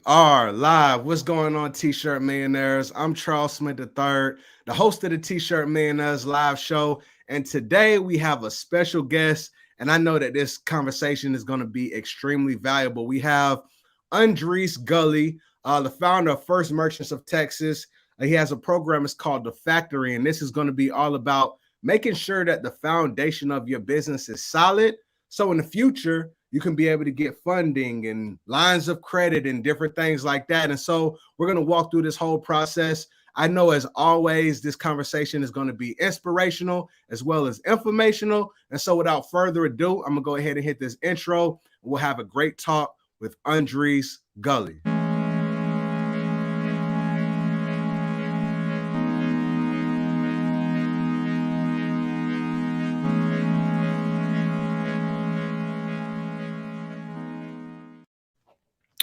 are live. What's going on, T-Shirt Millionaires? I'm Charles Smith III, the host of the T-Shirt Millionaires live show. And today we have a special guest, and I know that this conversation is going to be extremely valuable. We have Undreese Gulley, the founder of First Merchants of Texas. He has a program, it's called The Factory, and this is going to be all about making sure that the foundation of your business is solid. So in the future, you can be able to get funding and lines of credit and different things like that. And so we're going to walk through this whole process. I know, as always, this conversation is going to be inspirational as well as informational. And so without further ado, I'm going to go ahead and hit this intro. We'll have a great talk with Undreese Gulley.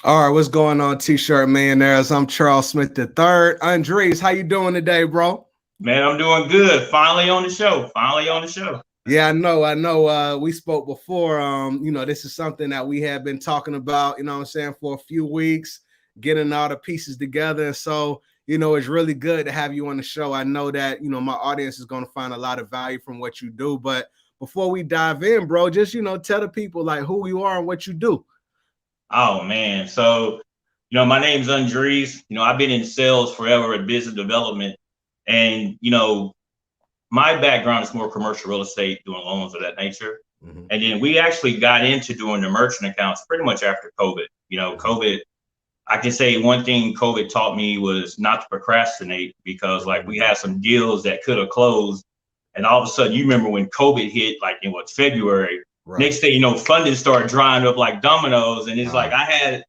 All right, what's going on, T-Shirt Millionaires? I'm Charles Smith III. Undreese, how you doing today, bro? Man, I'm doing good. Finally on the show. Yeah, I know. We spoke before. This is something that we have been talking about, for a few weeks, getting all the pieces together. And so, it's really good to have you on the show. I know that, my audience is going to find a lot of value from what you do. But before we dive in, bro, just, tell the people like who you are and what you do. Oh, man. So, my name's Undreese. I've been in sales forever at business development. And, my background is more commercial real estate, doing loans of that nature. Mm-hmm. And then we actually got into doing the merchant accounts pretty much after COVID. COVID, I can say one thing COVID taught me was not to procrastinate, because like we had some deals that could have closed. And all of a sudden, you remember when COVID hit, like in February. Right. Next thing funding started drying up like dominoes. And it's like I had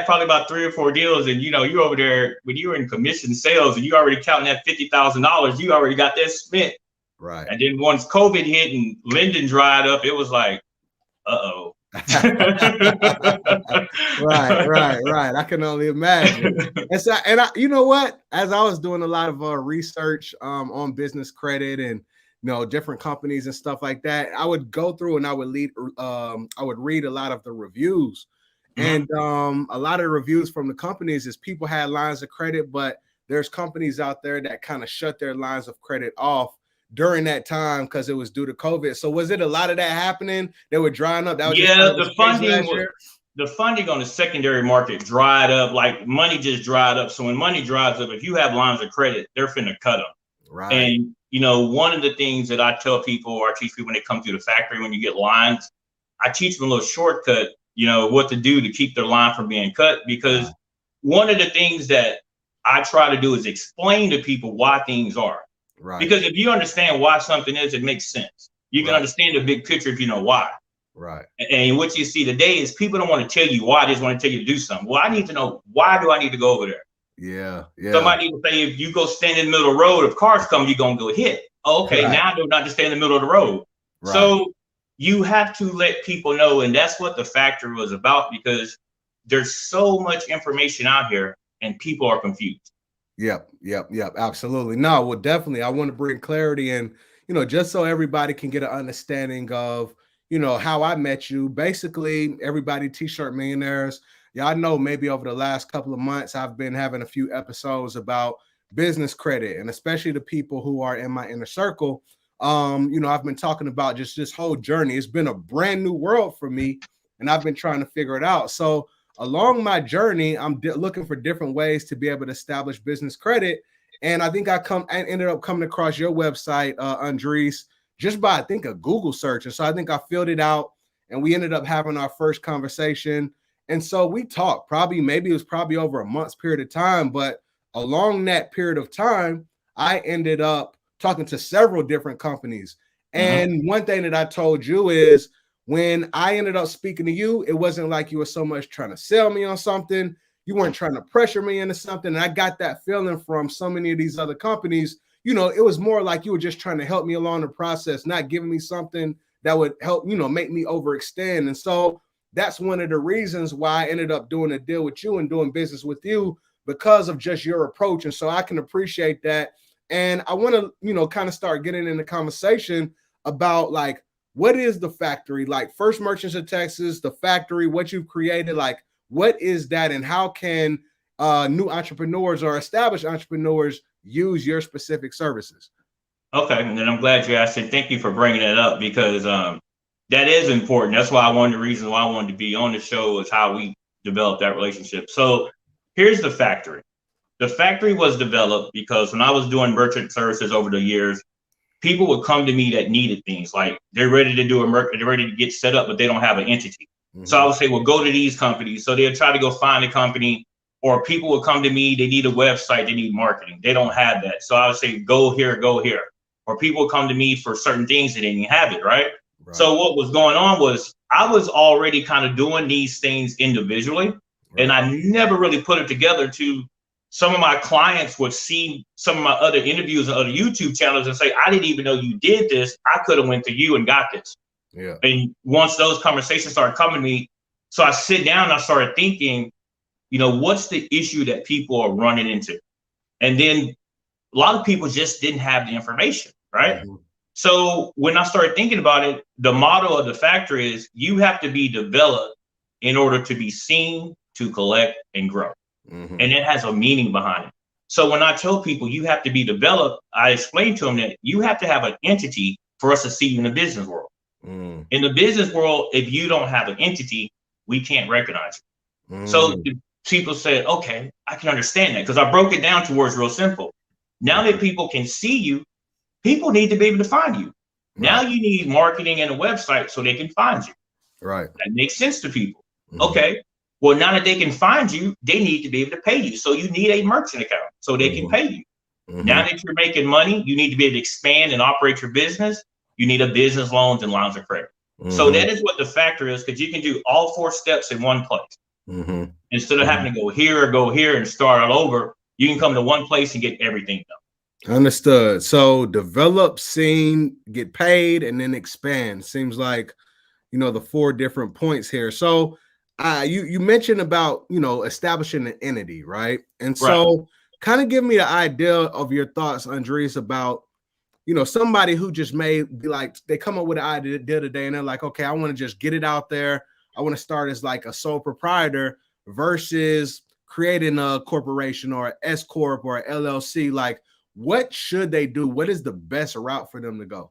probably about 3 or 4 deals. And, you over there, when you were in commission sales and you already counting that $50,000, you already got that spent. Right. And then once COVID hit and lending dried up, it was like, uh-oh. Right. I can only imagine. You know what? As I was doing a lot of research on business credit and different companies and stuff like that, I would go through and I would read a lot of the reviews. Mm-hmm. And a lot of reviews from the companies is people had lines of credit, but there's companies out there that kind of shut their lines of credit off during that time because it was due to COVID. So was it a lot of that happening? They were drying up. That was the funding on the secondary market dried up, like money just dried up. So when money dries up, if you have lines of credit, they're finna cut them. Right. And one of the things that I tell people, or I teach people when they come through the factory, when you get lines, I teach them a little shortcut, what to do to keep their line from being cut. Because one of the things that I try to do is explain to people why things are. Right. Because if you understand why something is, it makes sense. You can understand the big picture if you know why. Right. And what you see today is people don't want to tell you why, they just want to tell you to do something. Well, I need to know, why do I need to go over there? Yeah. Somebody need to say, if you go stand in the middle of the road, if cars come, you're going to go hit. Okay, right. Now I know not to stay in the middle of the road. Right. So you have to let people know, and that's what the factory was about, because there's so much information out here and people are confused. Yep. Absolutely. No, well, definitely. I want to bring clarity and, just so everybody can get an understanding of, how I met you. Basically, everybody, T-Shirt Millionaires, y'all know maybe over the last couple of months, I've been having a few episodes about business credit, and especially the people who are in my inner circle. I've been talking about just this whole journey. It's been a brand new world for me, and I've been trying to figure it out. So along my journey, I'm looking for different ways to be able to establish business credit. And I think I ended up coming across your website, Undreese, just by, I think, a Google search. And so I think I filled it out, and we ended up having our first conversation. And so we talked maybe it was over a month's period of time. But along that period of time, I ended up talking to several different companies. And one thing that I told you is, when I ended up speaking to you, it wasn't like you were so much trying to sell me on something. You weren't trying to pressure me into something. And I got that feeling from so many of these other companies. It was more like you were just trying to help me along the process, not giving me something that would help, make me overextend. And so that's one of the reasons why I ended up doing a deal with you and doing business with you, because of just your approach. And so I can appreciate that. And I want to, kind of start getting in the conversation about, like, what is the factory? Like, First Merchants of Texas, the factory, what you've created, like, What is that, and how can new entrepreneurs or established entrepreneurs use your specific services? Okay, and then I'm glad you asked it. Thank you for bringing that up because that is important. That's why one of the reasons why I wanted to be on the show is how we developed that relationship. So here's the factory. The factory was developed because when I was doing merchant services over the years, people would come to me that needed things like they're ready to do they're ready to get set up, but they don't have an entity. So I would say, well, go to these companies. So they'll try to go find a company, or people will come to me, they need a website, they need marketing. They don't have that. So I would say, go here, go here. Or people will come to me for certain things that they didn't have it, right? So what was going on was I was already kind of doing these things individually, and I never really put it together to some of my clients would see some of my other interviews on other YouTube channels and say, I didn't even know you did this. I could have went to you and got this. Yeah. And once those conversations started coming to me, so I sit down and I started thinking, you know, what's the issue that people are running into? And then a lot of people just didn't have the information, right? So when I started thinking about it, the motto of the factory is you have to be developed in order to be seen, to collect, and grow. And it has a meaning behind it. So when I tell people you have to be developed, I explain to them that you have to have an entity for us to see you in the business world. In the business world, if you don't have an entity, we can't recognize you. So people said, okay, I can understand that because I broke it down to words real simple. Now that people can see you, people need to be able to find you. Now you need marketing and a website so they can find you. Right. That makes sense to people. Okay. Well, now that they can find you, they need to be able to pay you. So you need a merchant account so they can pay you. Now that you're making money, you need to be able to expand and operate your business. You need a business loans and lines of credit. So that is what the factor is, because you can do all 4 steps in one place. Instead of having to go here and start all over, you can come to one place and get everything done. Understood. So develop, seen, get paid, and then expand. Seems like, you know, the 4 different points here. So you mentioned about, you know, establishing an entity, right? And so kind of give me the idea of your thoughts, Undreese, about, you know, somebody who just may be like, they come up with an idea today and they're like, okay, I want to just get it out there. I want to start as like a sole proprietor versus creating a corporation or an S Corp or an LLC. Like, what should they do? What is the best route for them to go?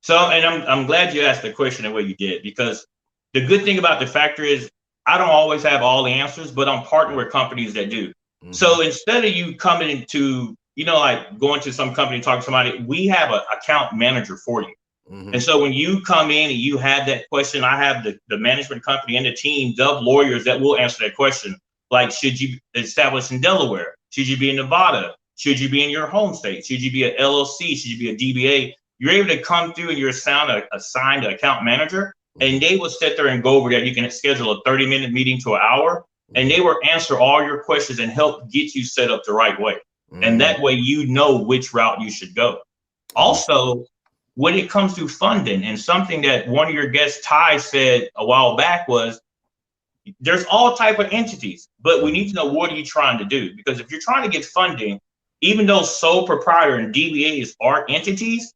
So, and I'm glad you asked the question the way you did, because the good thing about the factory is I don't always have all the answers, but I'm partnering with companies that do. So instead of you coming into, you know, like going to some company, talking to somebody, we have an account manager for you. And so when you come in and you have that question, I have the management company and the team of lawyers that will answer that question. Like, should you establish in Delaware? Should you be in Nevada? Should you be in your home state? Should you be an LLC? Should you be a DBA? You're able to come through and you're assigned an account manager, and they will sit there and go over that. You can schedule a 30-minute meeting to an hour, and they will answer all your questions and help get you set up the right way. And that way, you know which route you should go. Also, when it comes to funding, and something that one of your guests, Ty, said a while back was, there's all type of entities, but we need to know what are you trying to do? Because if you're trying to get funding, even though sole proprietor and DBAs are entities,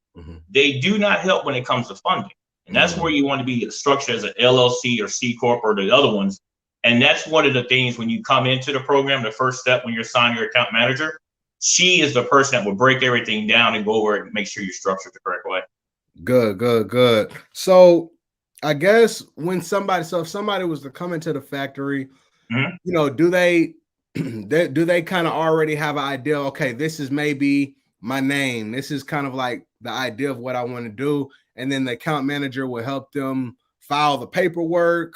they do not help when it comes to funding. And that's where you want to be structured as an LLC or C Corp or the other ones. And that's one of the things when you come into the program, the first step when you're assigning your account manager, she is the person that will break everything down and go over it and make sure you're structured the correct way. Good. So I guess if somebody was to come into the factory, you know, do they kind of already have an idea? Okay, this is maybe my name. This is kind of like the idea of what I want to do. And then the account manager will help them file the paperwork.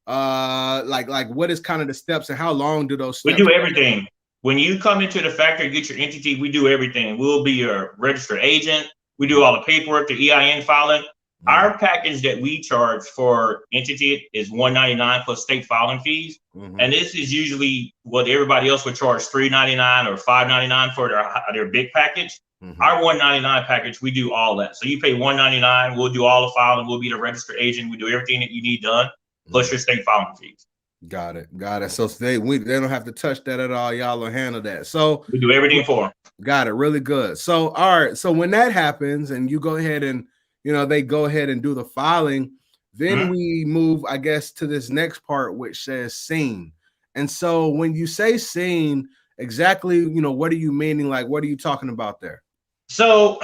Like what is kind of the steps and how long do those steps? We do everything. When you come into the factory, get your entity, we do everything. We'll be your registered agent. We do all the paperwork, the EIN filing. Our package that we charge for entity is $199 plus state filing fees. And this is usually what everybody else would charge, $399 or $599 for their big package. Our $199 package, we do all that. So you pay $199, we'll do all the filing, we'll be the registered agent, we do everything that you need done, plus your state filing fees. Got it. So they don't have to touch that at all. Y'all will handle that. So we do everything for them. Got it. Really good. So, all right. So when that happens and you go ahead and, you know, they go ahead and do the filing, then we move, I guess, to this next part, which says seen. And so when you say seen, exactly, you know, what are you meaning? Like, what are you talking about there? So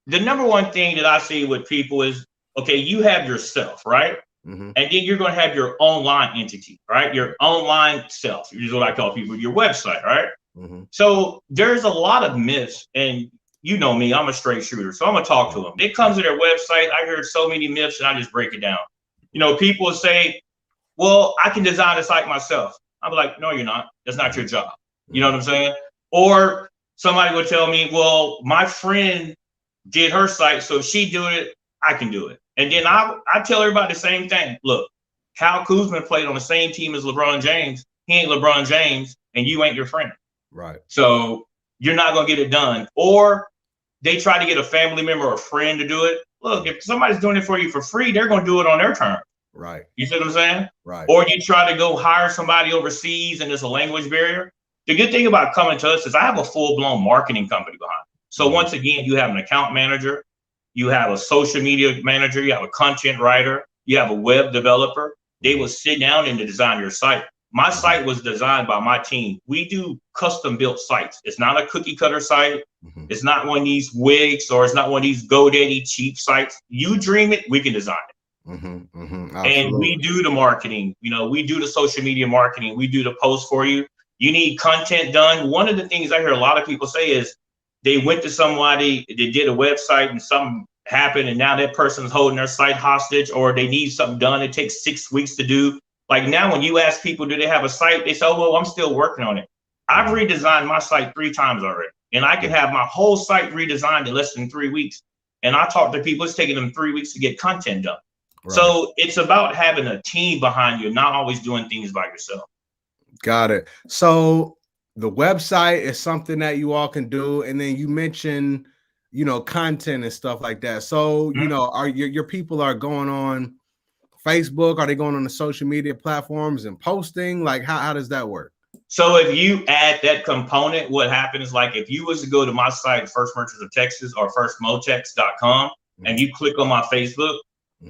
the number one thing that I see with people is, okay, you have yourself, right? Mm-hmm. And then you're going to have your online entity, right? Your online self, is what I call people, your website, right? Mm-hmm. So there's a lot of myths, and you know me, I'm a straight shooter, so I'm gonna talk to them. It comes to their website, I hear so many myths, and I just break it down. You know, people say, well, I can design a site myself. I'm like, no, you're not. That's not your job. You know what I'm saying? Or somebody would tell me, well, my friend did her site, so if she do it, I can do it. And then I tell everybody the same thing. Look, Kyle Kuzma played on the same team as LeBron James. He ain't LeBron James, and you ain't your friend. Right. So you're not gonna get it done. Or they try to get a family member or a friend to do it. Look, if somebody's doing it for you for free, they're gonna do it on their terms. Right. You see what I'm saying? Right. Or you try to go hire somebody overseas and there's a language barrier. The good thing about coming to us is I have a full-blown marketing company behind it. So once again, you have an account manager, you have a social media manager, you have a content writer, you have a web developer. They will sit down and design your site. My site was designed by my team. We do custom built sites. It's not a cookie cutter site. It's not one of these Wix, or it's not one of these GoDaddy cheap sites. You dream it, we can design it. And we do the marketing. You know, we do the social media marketing. We do the posts for you. You need content done. One of the things I hear a lot of people say is they went to somebody, they did a website and something happened, and now that person's holding their site hostage, or they need something done. It takes 6 weeks to do. Like now, when you ask people, do they have a site? They say, oh, well, I'm still working on it. I've redesigned my site 3 times already, and I can have my whole site redesigned in less than 3 weeks. And I talk to people, it's taking them 3 weeks to get content done. Right. So it's about having a team behind you, not always doing things by yourself. Got it. So the website is something that you all can do. And then you mentioned, you know, content and stuff like that. So, you know, are your people are going on Facebook? Are they going on the social media platforms and posting? Like, how does that work? So if you add that component, what happens, like if you was to go to my site, First Merchants of Texas or firstmotex.com, and you click on my Facebook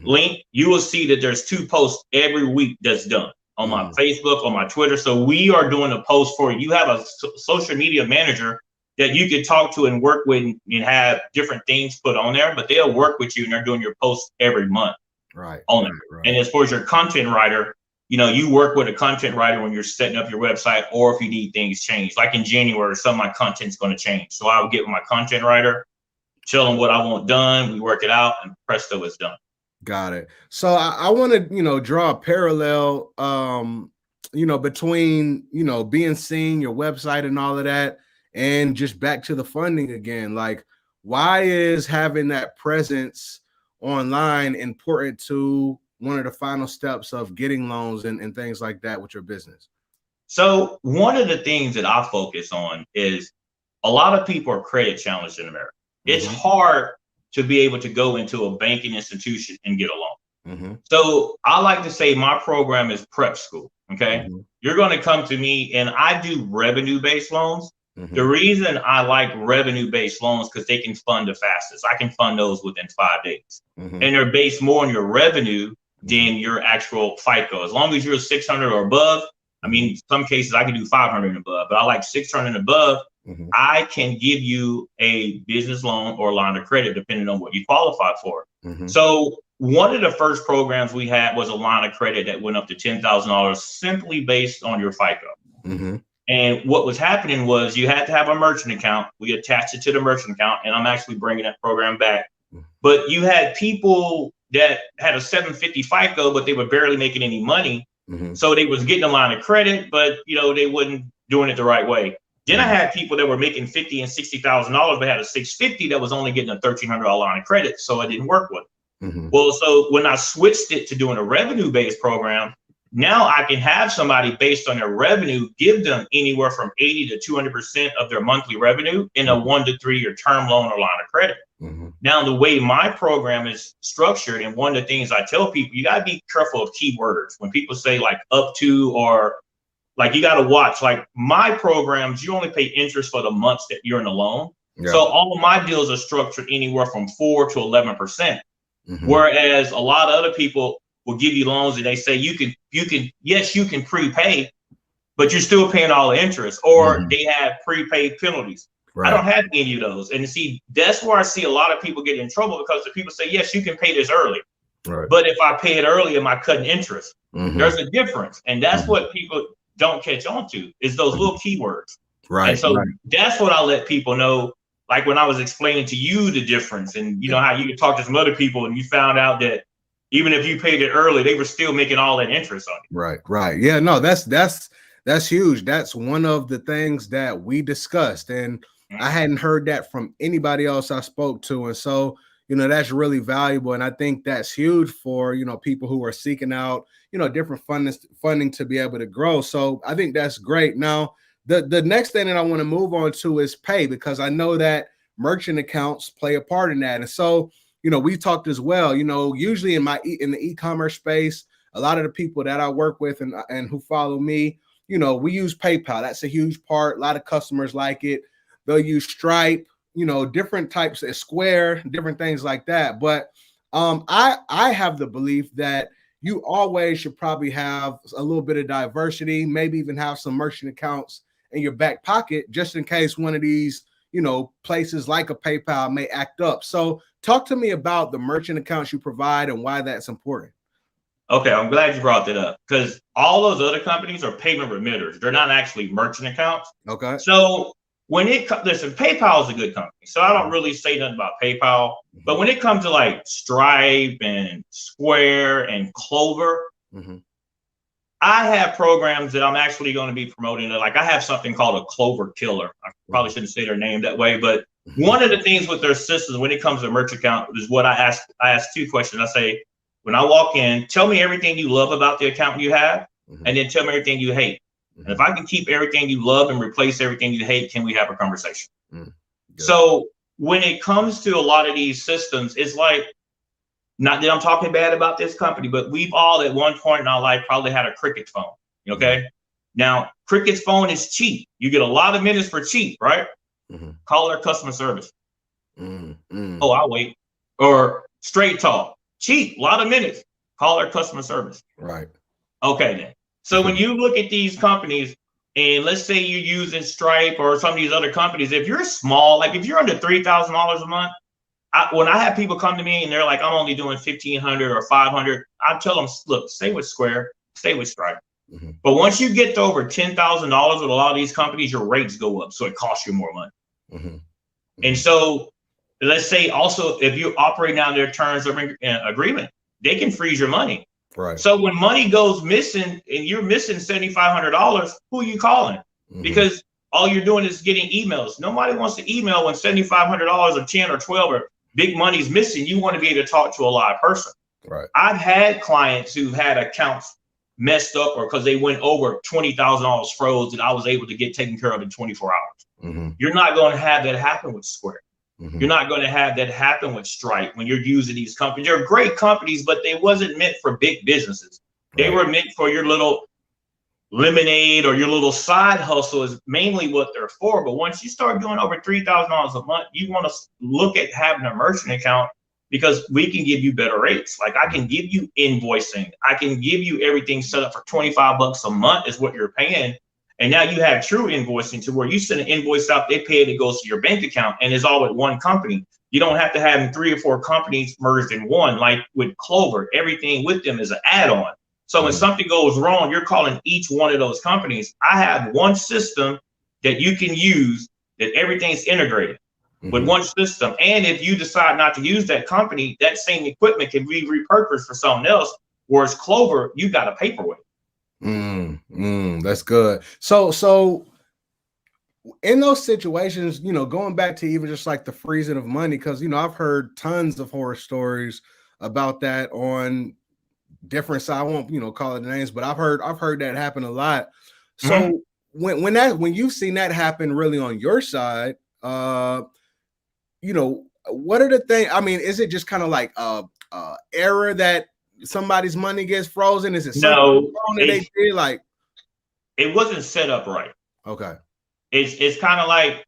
link, you will see that there's 2 posts every week that's done on my Facebook, on my Twitter. So we are doing a post for you. You have a social media manager that you can talk to and work with and have different things put on there, but they'll work with you and they're doing your posts every month. Right. On it. Right. And as far as your content writer, you know, you work with a content writer when you're setting up your website, or if you need things changed. Like in January, some of my content's going to change. So I will get with my content writer, tell them what I want done, we work it out, and presto, it's done. Got it. So I want to, you know, draw a parallel, you know, between, you know, being seen, your website and all of that, and just back to the funding again. Like, why is having that presence online important to one of the final steps of getting loans and things like that with your business? So one of the things that I focus on is a lot of people are credit challenged in America. It's hard to be able to go into a banking institution and get a loan. So I like to say my program is prep school. Okay. You're going to come to me and I do revenue-based loans. The reason I like revenue-based loans because they can fund the fastest. I can fund those within 5 days. And they're based more on your revenue than your actual FICO. As long as you're 600 or above, I mean, some cases I can do 500 and above, but I like 600 and above. I can give you a business loan or line of credit, depending on what you qualify for. So one of the first programs we had was a line of credit that went up to $10,000 simply based on your FICO. And what was happening was you had to have a merchant account. We attached it to the merchant account, and I'm actually bringing that program back. But you had people that had a 750 FICO, but they were barely making any money. So they was getting a line of credit, but you know, they wasn't doing it the right way. Then I had people that were making $50,000 and $60,000, but had a 650 that was only getting a $1,300 line of credit. So it didn't work with them. Well, so when I switched it to doing a revenue-based program, now I can have somebody based on their revenue, give them anywhere from 80 to 200% of their monthly revenue in a 1 to 3 year term loan or line of credit. Now, the way my program is structured, and one of the things I tell people, you got to be careful of keywords. When people say like up to, or like, you got to watch, like my programs, you only pay interest for the months that you're in the loan. So all of my deals are structured anywhere from 4 to 11%. Whereas a lot of other people will give you loans and they say you can, yes, you can prepay, but you're still paying all the interest, or they have prepaid penalties. Right. I don't have any of those. And see, that's where I see a lot of people get in trouble, because the people say, yes, you can pay this early. Right. But if I pay it early, am I cutting interest? There's a difference. And that's what people don't catch on to, is those little keywords. Right. And so that's what I let people know. Like when I was explaining to you the difference, and you know how you could talk to some other people and you found out that even if you paid it early, they were still making all that interest on it. Right. Right. Yeah, no, that's huge. That's one of the things that we discussed. And I hadn't heard that from anybody else I spoke to. And so, you know, that's really valuable. And I think that's huge for, you know, people who are seeking out, you know, different funding to be able to grow. So I think that's great. Now, the next thing that I want to move on to is pay, because I know that merchant accounts play a part in that. And so, you know, we talked as well, you know, usually in the e-commerce space, a lot of the people that I work with and who follow me, you know, we use PayPal. That's a huge part. A lot of customers like it. They'll use Stripe, you know, different types of Square, different things like that. But I have the belief that you always should probably have a little bit of diversity, maybe even have some merchant accounts in your back pocket, just in case one of these, you know, places like a PayPal may act up. So talk to me about the merchant accounts you provide and why that's important. Okay, I'm glad you brought that up, because all those other companies are payment remitters. They're not actually merchant accounts. Okay. So when listen, PayPal is a good company, so I don't really say nothing about PayPal. But when it comes to like Stripe and Square and Clover, I have programs that I'm actually going to be promoting. Like I have something called a Clover Killer. I probably shouldn't say their name that way, but one of the things with their systems when it comes to merchant account is what I ask two questions. I say, when I walk in, tell me everything you love about the account you have, and then tell me everything you hate. And if I can keep everything you love and replace everything you hate, can we have a conversation? So when it comes to a lot of these systems, it's like, not that I'm talking bad about this company, but we've all at one point in our life probably had a Cricket phone. Okay. Now, Cricket's phone is cheap. You get a lot of minutes for cheap, right? Call their customer service. Oh, I'll wait. Or Straight Talk. Cheap, a lot of minutes. Call their customer service. Right. Okay, then. So when you look at these companies, and let's say you're using Stripe or some of these other companies, if you're small, like if you're under $3,000 a month, when I have people come to me and they're like, I'm only doing $1,500 or $500, I tell them, look, stay with Square, stay with Stripe. But once you get to over $10,000 with a lot of these companies, your rates go up, so it costs you more money. And so let's say also, if you operate down their terms of agreement, they can freeze your money. Right. So when money goes missing and you're missing $7,500, who are you calling? Because all you're doing is getting emails. Nobody wants to email when $7,500 or 10 or 12 or big money's missing. You want to be able to talk to a live person. Right. I've had clients who've had accounts messed up or because they went over $20,000 froze that I was able to get taken care of in 24 hours. You're not going to have that happen with Square. You're not going to have that happen with Stripe when you're using these companies. They're great companies, but they wasn't meant for big businesses. They were meant for your little lemonade or your little side hustle is mainly what they're for. But once you start doing over $3,000 a month, you want to look at having a merchant account, because we can give you better rates. Like I can give you invoicing. I can give you everything set up for $25 a month is what you're paying. And now you have true invoicing to where you send an invoice out, they pay it, it goes to your bank account, and it's all with one company. You don't have to have 3 or 4 companies merged in one. Like with Clover, everything with them is an add-on. So when something goes wrong, you're calling each one of those companies. I have one system that you can use that everything's integrated with one system. And if you decide not to use that company, that same equipment can be repurposed for something else. Whereas Clover, you got to pay for it. That's good. So in those situations, you know, going back to even just like the freezing of money, because, you know, I've heard tons of horror stories about that on different sides. I won't, you know, call it names, but I've heard that happen a lot. So when you've seen that happen really on your side, you know, what are the things? I mean, is it just kind of like error that somebody's money gets frozen? Is it something wrong that they did? Like, it wasn't set up right. Okay. It's kind of like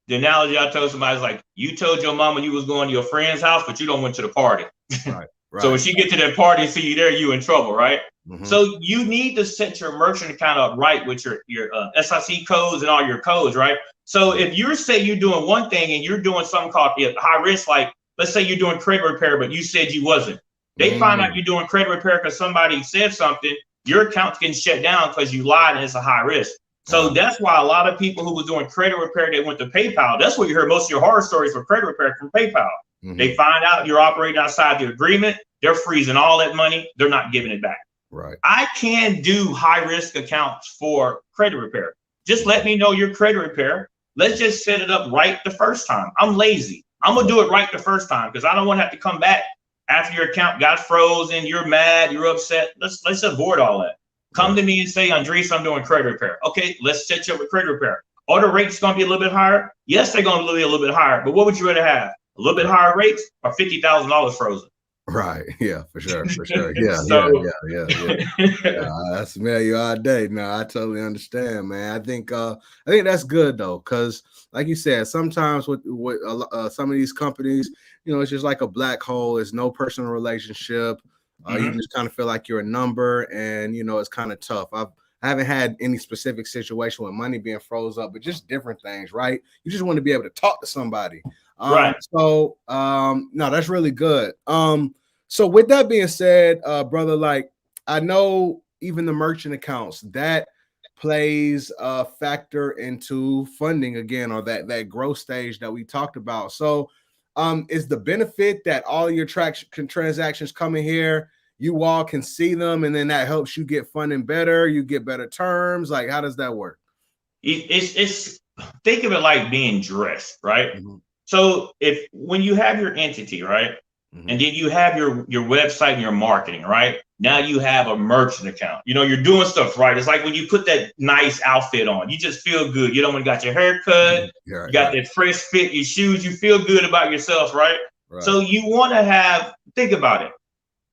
the analogy I told somebody is like, you told your mama you was going to your friend's house, but you don't went to the party. Right. So when she get to that party and see you there, you in trouble, right? So you need to set your merchant account up right with your SIC codes and all your codes, right? So if you're you're doing one thing and you're doing something called high risk, like let's say you're doing credit repair, but you said you wasn't. They find out you're doing credit repair because somebody said something, your account's getting shut down because you lied and it's a high risk. So that's why a lot of people who was doing credit repair, they went to PayPal. That's what you heard most of your horror stories for credit repair from PayPal. They find out you're operating outside the agreement. They're freezing all that money. They're not giving it back. Right. I can do high risk accounts for credit repair. Just let me know your credit repair. Let's just set it up right the first time. I'm lazy. I'm gonna do it right the first time because I don't want to have to come back after your account got frozen. You're mad. You're upset. Let's avoid all that. Come to me and say, Undreese, I'm doing credit repair. Okay, let's set you up with credit repair. Are the rates gonna be a little bit higher? Yes, they're gonna be a little bit higher. But what would you rather have? A little bit higher rates or $50,000 frozen? Right. Yeah, for sure. Yeah. That's familiar all day. No, I totally understand, man. I think that's good though, because like you said, sometimes with some of these companies, it's just like a black hole. It's no personal relationship. You just kind of feel like you're a number, and it's kind of tough. I haven't had any specific situation with money being froze up, but just different things, right? You just want to be able to talk to somebody. Right. So no, that's really good. So with that being said, brother, like I know even the merchant accounts that plays a factor into funding again, or that growth stage that we talked about. So is the benefit that all your transactions come in here, you all can see them, and then that helps you get funding better, you get better terms? Like, how does that work? It's think of it like being dressed, right? So when you have your entity, right, and then you have your website and your marketing, right? Now you have a merchant account. You're doing stuff right. It's like when you put that nice outfit on, you just feel good. You got your hair cut, you got that fresh fit, your shoes, you feel good about yourself, right? So you want to think about it.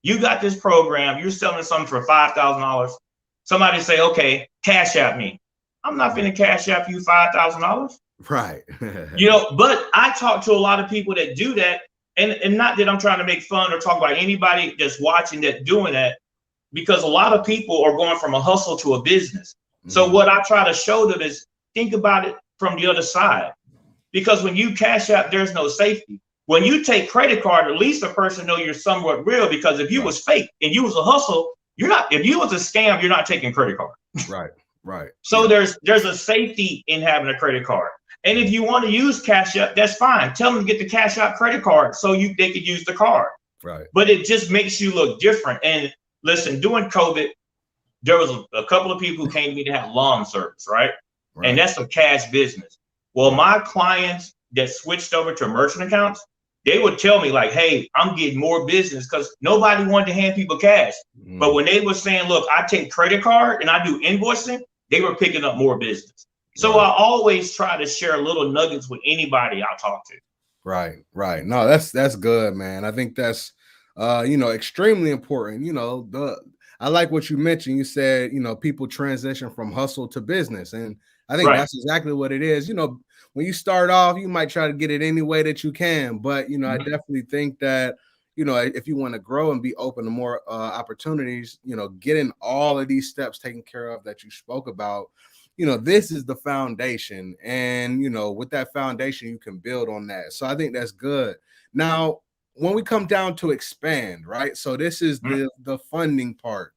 You got this program, you're selling something for $5,000. Somebody say, okay, cash app me. I'm not going to cash app you $5,000. Right. But I talk to a lot of people that do that. And not that I'm trying to make fun or talk about anybody that's watching that doing that, because a lot of people are going from a hustle to a business. So what I try to show them is think about it from the other side, because when you cash out, there's no safety. When you take credit card, at least the person know you're somewhat real, because if you was fake and you was a hustle, if you was a scam, you're not taking credit card. Right. So there's a safety in having a credit card. And if you want to use Cash App, that's fine. Tell them to get the Cash App credit card so they could use the card. Right. But it just makes you look different. And listen, during COVID, there was a couple of people who came to me to have lawn service, right? And that's a cash business. Well, my clients that switched over to merchant accounts, they would tell me like, hey, I'm getting more business, because nobody wanted to hand people cash. But when they were saying, look, I take credit card and I do invoicing, they were picking up more business. So I always try to share little nuggets with anybody I talk to. Right. No, that's good, man. I think that's extremely important. I like what you mentioned. You said, people transition from hustle to business. And I think that's exactly what it is. When you start off, you might try to get it any way that you can. But, I definitely think that, if you want to grow and be open to more opportunities, getting all of these steps taken care of that you spoke about, this is the foundation. And, with that foundation, you can build on that. So I think that's good. Now, when we come down to expand, right? So this is the funding part.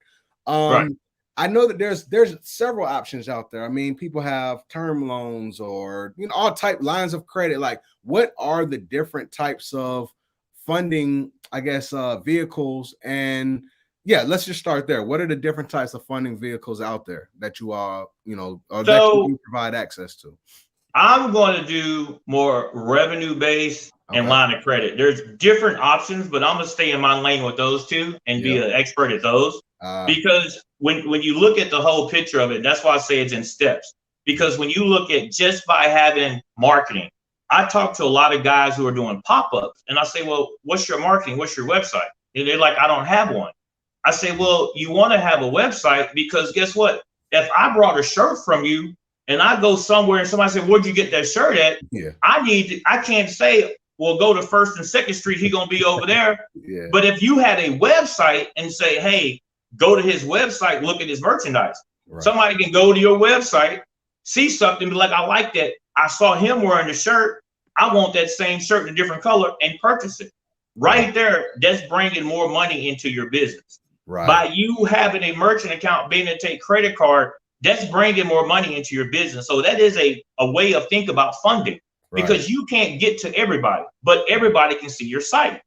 I know that there's several options out there. I mean, people have term loans or, all type lines of credit. Like, what are the different types of funding, I guess, vehicles? And let's just start there. What are the different types of funding vehicles out there that you are, that you provide access to? I'm going to do more revenue-based and line of credit. There's different options, but I'm going to stay in my lane with those two and be an expert at those. Because when you look at the whole picture of it, that's why I say it's in steps. Because when you look at just by having marketing, I talk to a lot of guys who are doing pop-ups, and I say, well, what's your marketing? What's your website? And they're like, I don't have one. I say, well, you want to have a website, because guess what? If I brought a shirt from you and I go somewhere and somebody said, where'd you get that shirt at? I can't say, well, go to 1st and 2nd Street. He's going to be over there. But if you had a website and say, hey, go to his website, look at his merchandise. Right. Somebody can go to your website, see something, be like, I like that. I saw him wearing the shirt. I want that same shirt in a different color, and purchase it. Right there, that's bringing more money into your business. Right. By you having a merchant account, being able to take credit card, that's bringing more money into your business. So that is a way of thinking about funding, because you can't get to everybody, but everybody can see your site.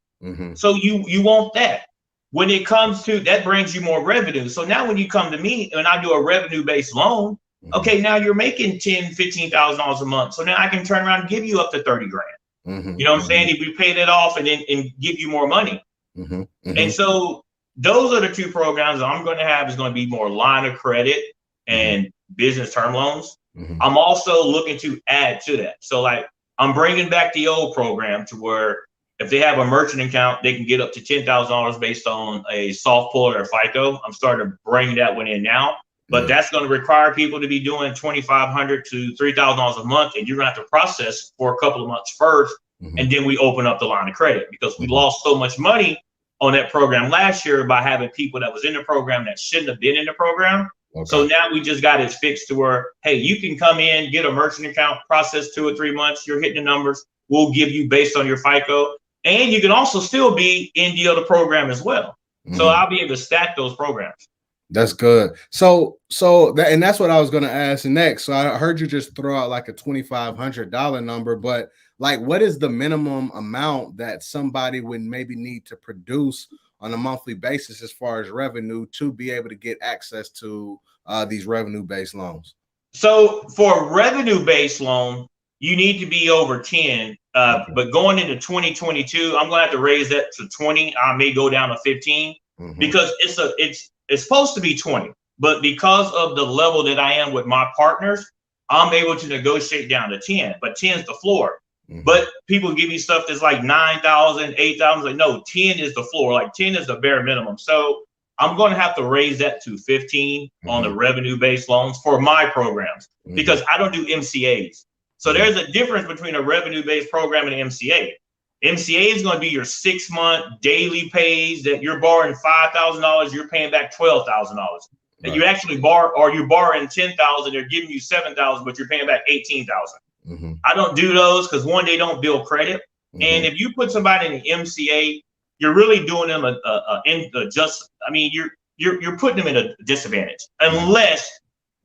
So you want that. When it comes to that, brings you more revenue. So now when you come to me and I do a revenue-based loan, okay, now you're making $10,000, $15,000 a month. So now I can turn around and give you up to 30 grand. You know what I'm saying? If we pay that off and give you more money. And so those are the two programs I'm going to have. Is going to be more line of credit and business term loans. I'm also looking to add to that. So like I'm bringing back the old program to where if they have a merchant account, they can get up to $10,000 based on a soft pull or FICO. I'm starting to bring that one in now. But that's going to require people to be doing $2,500 to $3,000 a month, and you're going to have to process for a couple of months first, and then we open up the line of credit, because we lost so much money on that program last year by having people that was in the program that shouldn't have been in the program. So now we just got it fixed to where, hey, you can come in, get a merchant account, process 2 or 3 months, you're hitting the numbers. We'll give you based on your FICO, and you can also still be in the other program as well. So I'll be able to stack those programs. That's good. So that, and that's what I was going to ask next. So I heard you just throw out like a $2,500 number, but like, what is the minimum amount that somebody would maybe need to produce on a monthly basis as far as revenue to be able to get access to these revenue-based loans? So for a revenue-based loan, you need to be over 10. But going into 2022, I'm going to have to raise that to 20. I may go down to 15 because it's supposed to be 20, but because of the level that I am with my partners, I'm able to negotiate down to 10, but 10 is the floor. But people give me stuff that's like 9,000, 8,000. Like, no, 10 is the floor. Like 10 is the bare minimum. So I'm going to have to raise that to 15 on the revenue-based loans for my programs, because I don't do MCAs. So there's a difference between a revenue-based program and an MCA. MCA is going to be your 6-month daily pays that you're borrowing $5,000, you're paying back $12,000. And you actually borrow, or you're borrowing $10,000, they're giving you $7,000, but you're paying back $18,000. I don't do those because one, they don't build credit, and if you put somebody in an MCA, you're really doing them you're putting them in a disadvantage unless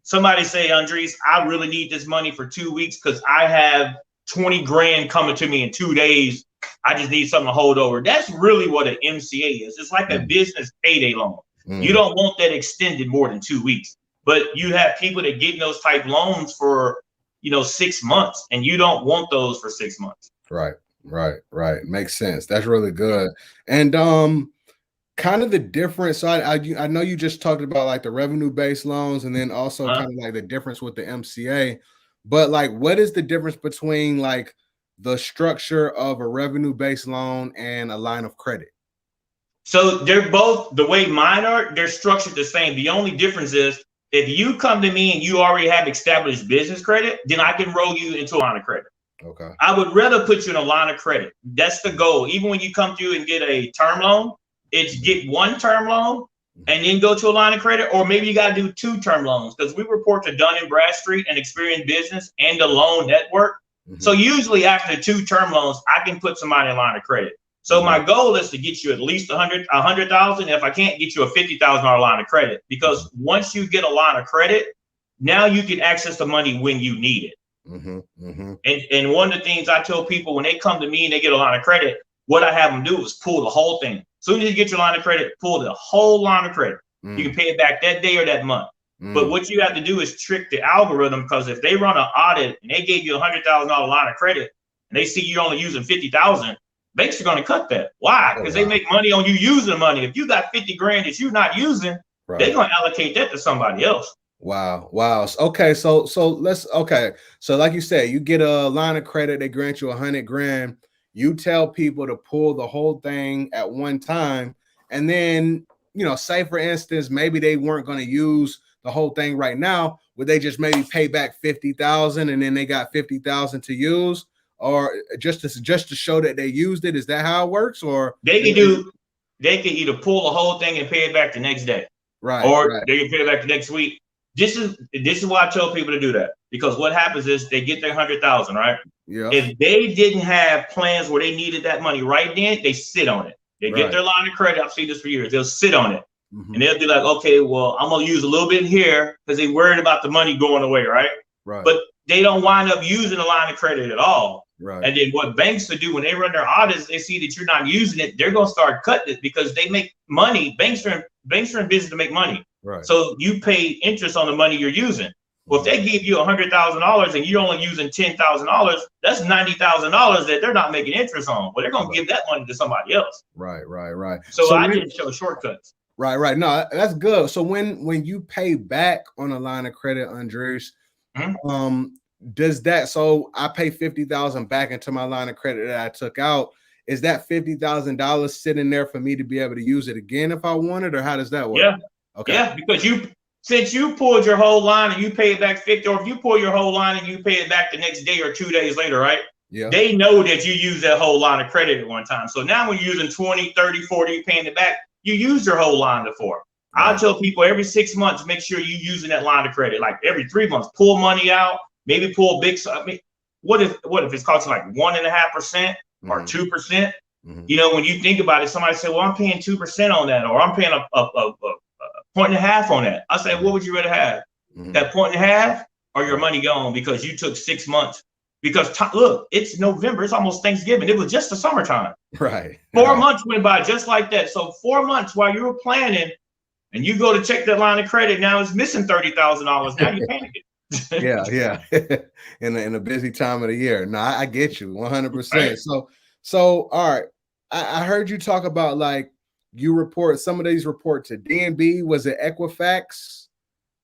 somebody say, Undreese, I really need this money for 2 weeks because I have 20 grand coming to me in 2 days. I just need something to hold over. That's really what an MCA is. It's like a business payday loan. You don't want that extended more than 2 weeks, but you have people that get those type loans for, 6 months, and you don't want those for 6 months. Right. Makes sense. That's really good. And kind of the difference. So I know you just talked about like the revenue-based loans, and then also kind of like the difference with the MCA, but like, what is the difference between like the structure of a revenue-based loan and a line of credit? So they're both, the way mine are, they're structured the same. The only difference is if you come to me and you already have established business credit, then I can roll you into a line of credit. Okay. I would rather put you in a line of credit. That's the goal. Even when you come through and get a term loan, it's get one term loan and then go to a line of credit, or maybe you got to do 2 term loans, because we report to Dun & Bradstreet and Experience Business and the Loan Network. So usually after 2 term loans, I can put somebody in line of credit. So my goal is to get you at least 100,000. If I can't, get you a $50,000 line of credit, because once you get a line of credit, now you can access the money when you need it. And one of the things I tell people when they come to me and they get a line of credit, what I have them do is pull the whole thing. As soon as you get your line of credit, pull the whole line of credit. You can pay it back that day or that month. But what you have to do is trick the algorithm, because if they run an audit and they gave you a $100,000 line of credit and they see you're only using 50,000, banks are going to cut that. Why? Because they make money on you using the money. If you got 50 grand that you're not using, they're going to allocate that to somebody else. Wow. Okay. So like you said, you get a line of credit, they grant you 100 grand. You tell people to pull the whole thing at one time. And then, say for instance, maybe they weren't going to use the whole thing right now. Would they just maybe pay back 50,000 and then they got 50,000 to use? Or just to show that they used it? Is that how it works? Or they can either pull the whole thing and pay it back the next day. or they can pay it back the next week. This is why I tell people to do that, because what happens is they get their 100,000, right? Yeah. If they didn't have plans where they needed that money right then, they sit on it. They get their line of credit. I've seen this for years. They'll sit on it. And they'll be like, okay, well, I'm going to use a little bit here because they're worried about the money going away, right? But they don't wind up using the line of credit at all. And then what banks will do when they run their audits, they see that you're not using it, they're going to start cutting it because they make money. Banks are in business to make money. So you pay interest on the money you're using. Well, if they give you $100,000 and you're only using $10,000, that's $90,000 that they're not making interest on. Well, they're going to give that money to somebody else. So I didn't show shortcuts. No, that's good. So when you pay back on a line of credit, Undreese, does that, so I pay $50,000 back into my line of credit that I took out, is that $50,000 sitting there for me to be able to use it again if I wanted, or how does that work? Yeah, because since you pulled your whole line and you paid back 50, or if you pull your whole line and you pay it back the next day or 2 days later, right? They know that you use that whole line of credit at one time. So now when you're using 20, 30, 40, you're paying it back, you use your whole line before. I tell people every 6 months, make sure you're using that line of credit. Like every 3 months, pull money out, maybe pull big. I mean, what if it's costing like 1.5% or 2%? You know, when you think about it, somebody say, well, I'm paying 2% on that, or I'm paying a 1.5 on that. I say, what would you rather have? That 1.5 or your money gone because you took 6 months? Because look, it's November, it's almost Thanksgiving. It was just the summertime. 4 months went by just like that. So 4 months while you were planning, and you go to check that line of credit, now it's missing $30,000. Now you're panicking. In a busy time of the year. No, I get you 100%. So all right, I heard you talk about like you report some of these report to DNB. Was it Equifax?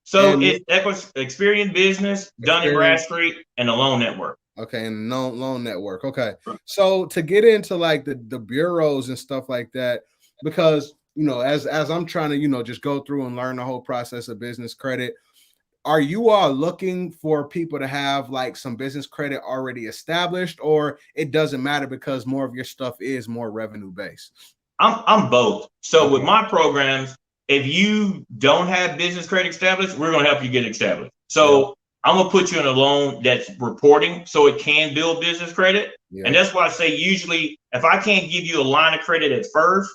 So it's Experian Business, Dun & Bradstreet, and the Loan Network. Okay, and loan network. Okay, so to get into like the bureaus and stuff like that, because you know, as I'm trying to, you know, just go through and learn the whole process of business credit, are you all looking for people to have like some business credit already established, or it doesn't matter because more of your stuff is more revenue based? I'm both. So with my programs, if you don't have business credit established, we're going to help you get established. So I'm going to put you in a loan that's reporting so it can build business credit. And that's why I say usually if I can't give you a line of credit at first,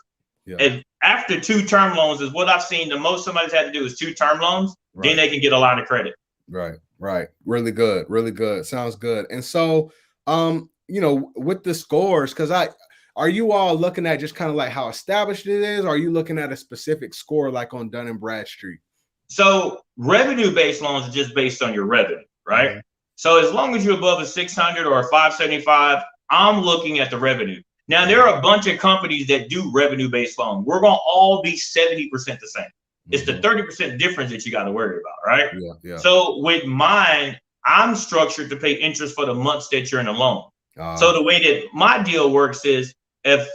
if after 2 term loans is what I've seen, the most somebody's had to do is 2 term loans, then they can get a line of credit. Right. Really good. Sounds good. And so, you know, with the scores, because are you all looking at just kind of like how established it is? Or are you looking at a specific score like on Dun & Bradstreet? So revenue-based loans are just based on your revenue, right? So as long as you're above a 600 or a 575, I'm looking at the revenue. Now, there are a bunch of companies that do revenue-based loans. We're going to all be 70% the same. It's the 30% difference that you got to worry about, right? So with mine, I'm structured to pay interest for the months that you're in a loan. So the way that my deal works is if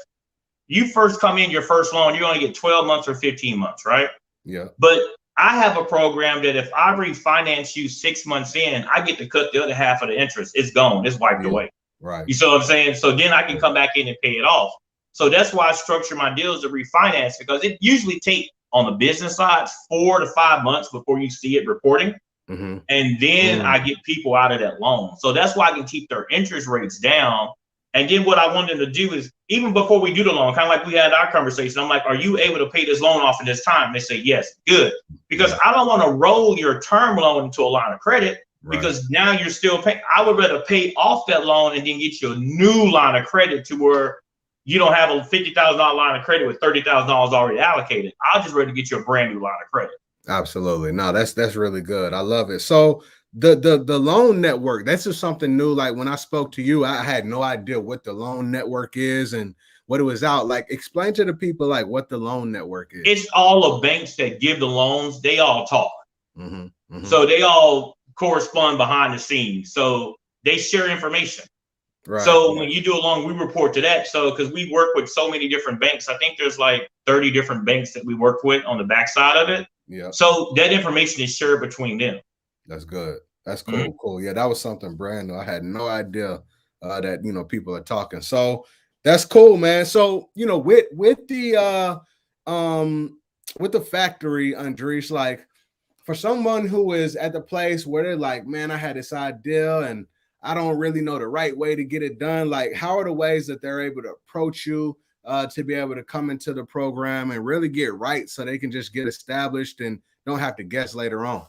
you first come in your first loan, you're going to get 12 months or 15 months, right? But I have a program that if I refinance you 6 months in, I get to cut the other half of the interest. It's gone. It's wiped away. You see what I'm saying? So then I can come back in and pay it off. So that's why I structure my deals to refinance, because it usually takes on the business side 4 to 5 months before you see it reporting. And then I get people out of that loan. So that's why I can keep their interest rates down. And then what I want them to do is, even before we do the loan, kind of like we had our conversation, I'm like, are you able to pay this loan off in this time? And they say, yes, good. Because I don't want to roll your term loan into a line of credit, because now you're still paying. I would rather pay off that loan and then get you a new line of credit to where you don't have a $50,000 line of credit with $30,000 already allocated. I'll just rather get you a brand new line of credit. Absolutely. No, that's really good. I love it. So the loan network, that's just something new. Like when I spoke to you, I had no idea what the loan network is and what it was out. Like explain to the people like what the loan network is. It's all the banks that give the loans. They all talk. So they all correspond behind the scenes. So they share information. So when you do a loan, we report to that. So because we work with so many different banks, I think there's like 30 different banks that we work with on the backside of it. So that information is shared between them. That's good. That's cool. Cool. Yeah, that was something brand new. I had no idea that, you know, people are talking. So that's cool, man. So, you know, with the with the factory, Undreese, like for someone who is at the place where they're like, man, I had this idea and I don't really know the right way to get it done. Like, how are the ways that they're able to approach you to be able to come into the program and really get right so they can just get established and don't have to guess later on?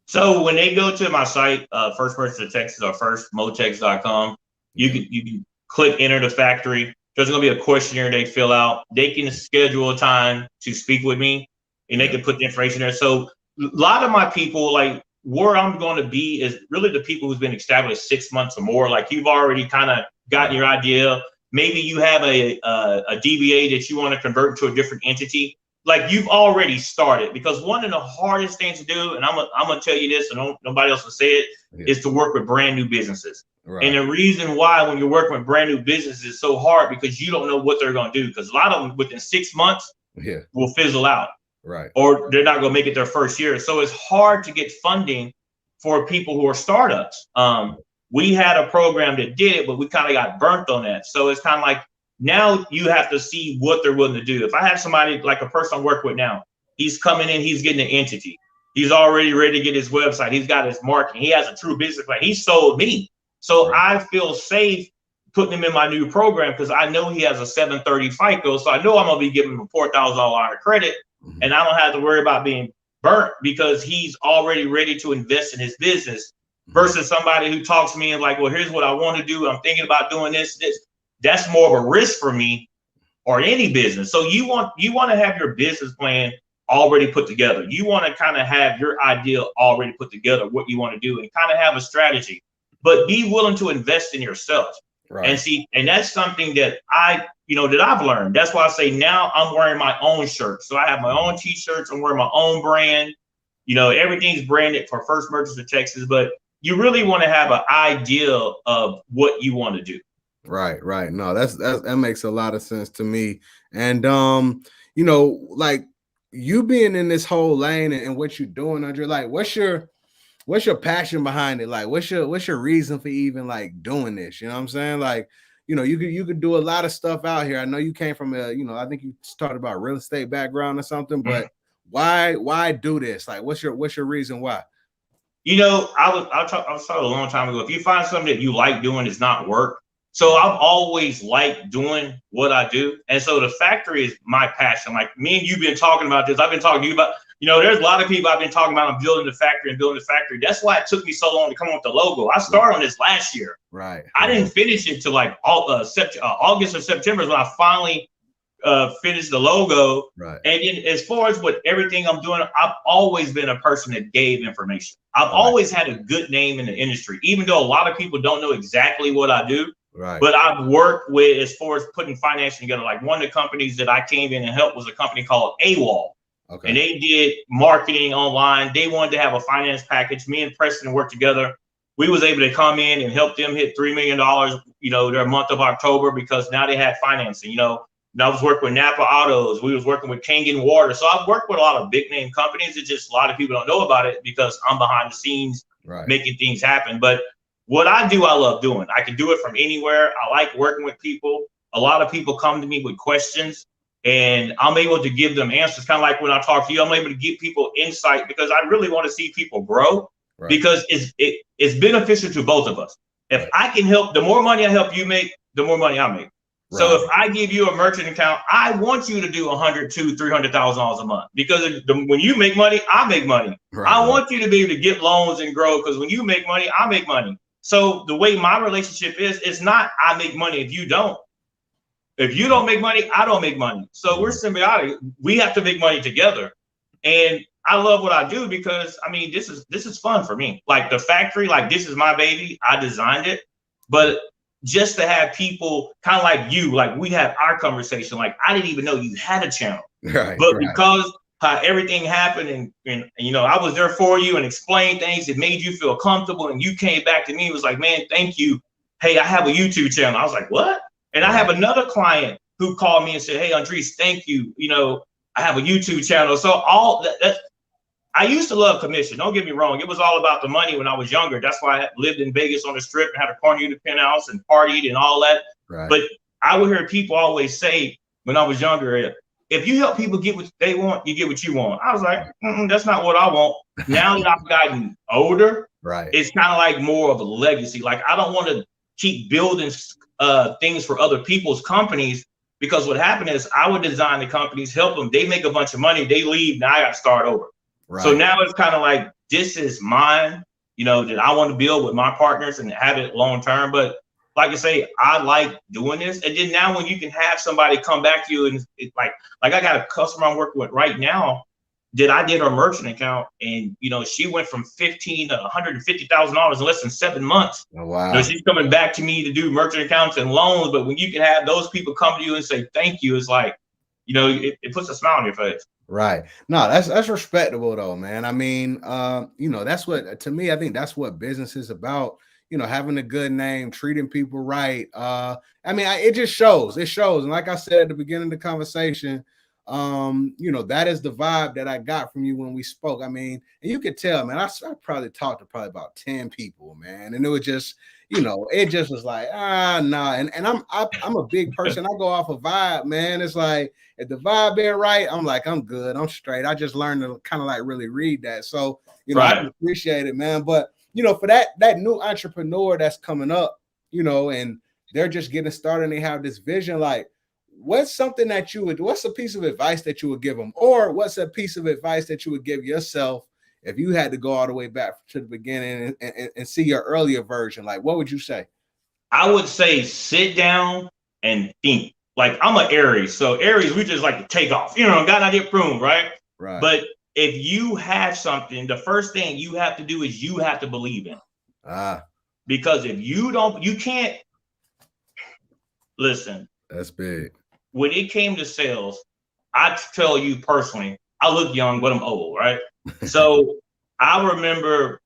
So when they go to my site, First Person to Texas or firstmotex.com, you can click enter the factory. There's going to be a questionnaire they fill out. They can schedule a time to speak with me, and they can put the information there. So a lot of my people, like where I'm going to be is really the people who's been established 6 months or more. Like you've already kind of gotten your idea. Maybe you have a DBA that you want to convert into a different entity. Like you've already started, because one of the hardest things to do, and I'm gonna tell you this, and nobody else will say it, is to work with brand new businesses. Right. And the reason why when you're working with brand new businesses is so hard because you don't know what they're gonna do. Because a lot of them within 6 months will fizzle out, right? Or they're not gonna make it their first year. So it's hard to get funding for people who are startups. We had a program that did it, but we kind of got burnt on that. So it's kind of like, now you have to see what they're willing to do. If I have somebody like a person I work with now, he's coming in, he's getting an entity. He's already ready to get his website. He's got his marketing. He has a true business plan. He sold me. So I feel safe putting him in my new program because I know he has a 730 FICO. So I know I'm going to be giving him a $4,000 line of credit. And I don't have to worry about being burnt because he's already ready to invest in his business versus somebody who talks to me and like, well, here's what I want to do. I'm thinking about doing this. That's more of a risk for me or any business. So you want to have your business plan already put together. You want to kind of have your idea already put together, what you want to do, and kind of have a strategy, but be willing to invest in yourself. Right. And that's something that I've learned. That's why I say now I'm wearing my own shirts. So I have my own t-shirts. I'm wearing my own brand. Everything's branded for First Merchants of Texas, but you really want to have an idea of what you want to do. Right. No, that makes a lot of sense to me. And like you being in this whole lane and what you're doing, Andre, like what's your passion behind it? Like what's your reason for even like doing this? You know what I'm saying? Like, you could do a lot of stuff out here. I know you came from I think you started about real estate background or something, but why do this? Like what's your reason why? I was talking a long time ago. If you find something that you like doing is not work. So I've always liked doing what I do. And so the factory is my passion. Like me and you've been talking about this. I've been talking to you about, there's a lot of people I've been talking about. I'm building the factory. That's why it took me so long to come up with the logo. I started on this last year. Right. I didn't finish it till like August or September is when I finally finished the logo. Right. And then as far as what everything I'm doing, I've always been a person that gave information. I've always had a good name in the industry, even though a lot of people don't know exactly what I do. Right. But I've worked with, as far as putting financing together, like one of the companies that I came in and helped was a company called AWOL. Okay. And they did marketing online. They wanted to have a finance package. Me and Preston worked together. We was able to come in and help them hit $3 million, their month of October, because now they had financing. And I was working with Napa Autos. We was working with Kangen Water. So I've worked with a lot of big name companies. It's just a lot of people don't know about it because I'm behind the scenes making things happen. But what I do, I love doing. I can do it from anywhere. I like working with people. A lot of people come to me with questions and I'm able to give them answers. Kind of like when I talk to you, I'm able to give people insight because I really want to see people grow because it's beneficial to both of us. If I can help, the more money I help you make, the more money I make. Right. So if I give you a merchant account, I want you to do $100,000 to $300,000 a month because when you make money, I make money. Right. I want you to be able to get loans and grow because when you make money, I make money. So the way my relationship is, it's not I make money if you don't. If you don't make money, I don't make money. So we're symbiotic. We have to make money together. And I love what I do because this is fun for me. Like the factory, like this is my baby. I designed it. But just to have people kind of like you, like we have our conversation, like I didn't even know you had a channel. Because how everything happened and I was there for you and explained things. It made you feel comfortable. And you came back to me. It was like, man, thank you. Hey, I have a YouTube channel. I was like, what? And I have another client who called me and said, hey, Undreese, thank you. I have a YouTube channel. So all that I used to love commission. Don't get me wrong. It was all about the money when I was younger. That's why I lived in Vegas on the Strip and had a corner unit penthouse and partied and all that. Right. But I would hear people always say when I was younger, if you help people get what they want, you get what you want. I was like, that's not what I want. Now that I've gotten older, right, it's kind of like more of a legacy. Like I don't want to keep building things for other people's companies, because what happened is I would design the companies, help them, they make a bunch of money, they leave, now I got to start over. Right. So now it's kind of like, this is mine, you know, that I want to build with my partners and have it long term. But like I say, I like doing this. And then now when you can have somebody come back to you and it's like I got a customer I'm working with right now that I did her merchant account, and you know, she went from $15,000 to $150,000 in less than 7 months. Oh, wow. You know, she's coming back to me to do merchant accounts and loans. But when you can have those people come to you and say thank you, it's like, you know, it puts a smile on your face. Right. No, that's respectable though, man. I mean, you know, that's what, to me, I think that's what business is about. You know, having a good name, treating people right. I mean, it just shows. It shows. And like I said at the beginning of the conversation, you know, that is the vibe that I got from you when we spoke. I mean, and you could tell, man, I probably talked to probably about 10 people, man. And it was just, you know, it just was like, nah. And I'm a big person. I go off a vibe, man. It's like, if the vibe ain't right, I'm like, I'm good. I'm straight. I just learned to kind of like really read that. So, you know, I appreciate it, man. But, you know, for that new entrepreneur that's coming up, you know, and they're just getting started and they have this vision, like, what's something that what's a piece of advice that you would give them? Or what's a piece of advice that you would give yourself if you had to go all the way back to the beginning and see your earlier version? Like, what would you say? I would say sit down and think. Like, I'm an Aries. So Aries, we just like to take off, you know, got an idea, boom, right? Right. But if you have something, the first thing you have to do is you have to believe in. Because if you don't, you can't. Listen. That's big. When it came to sales, I tell you personally, I look young, but I'm old, right? So I remember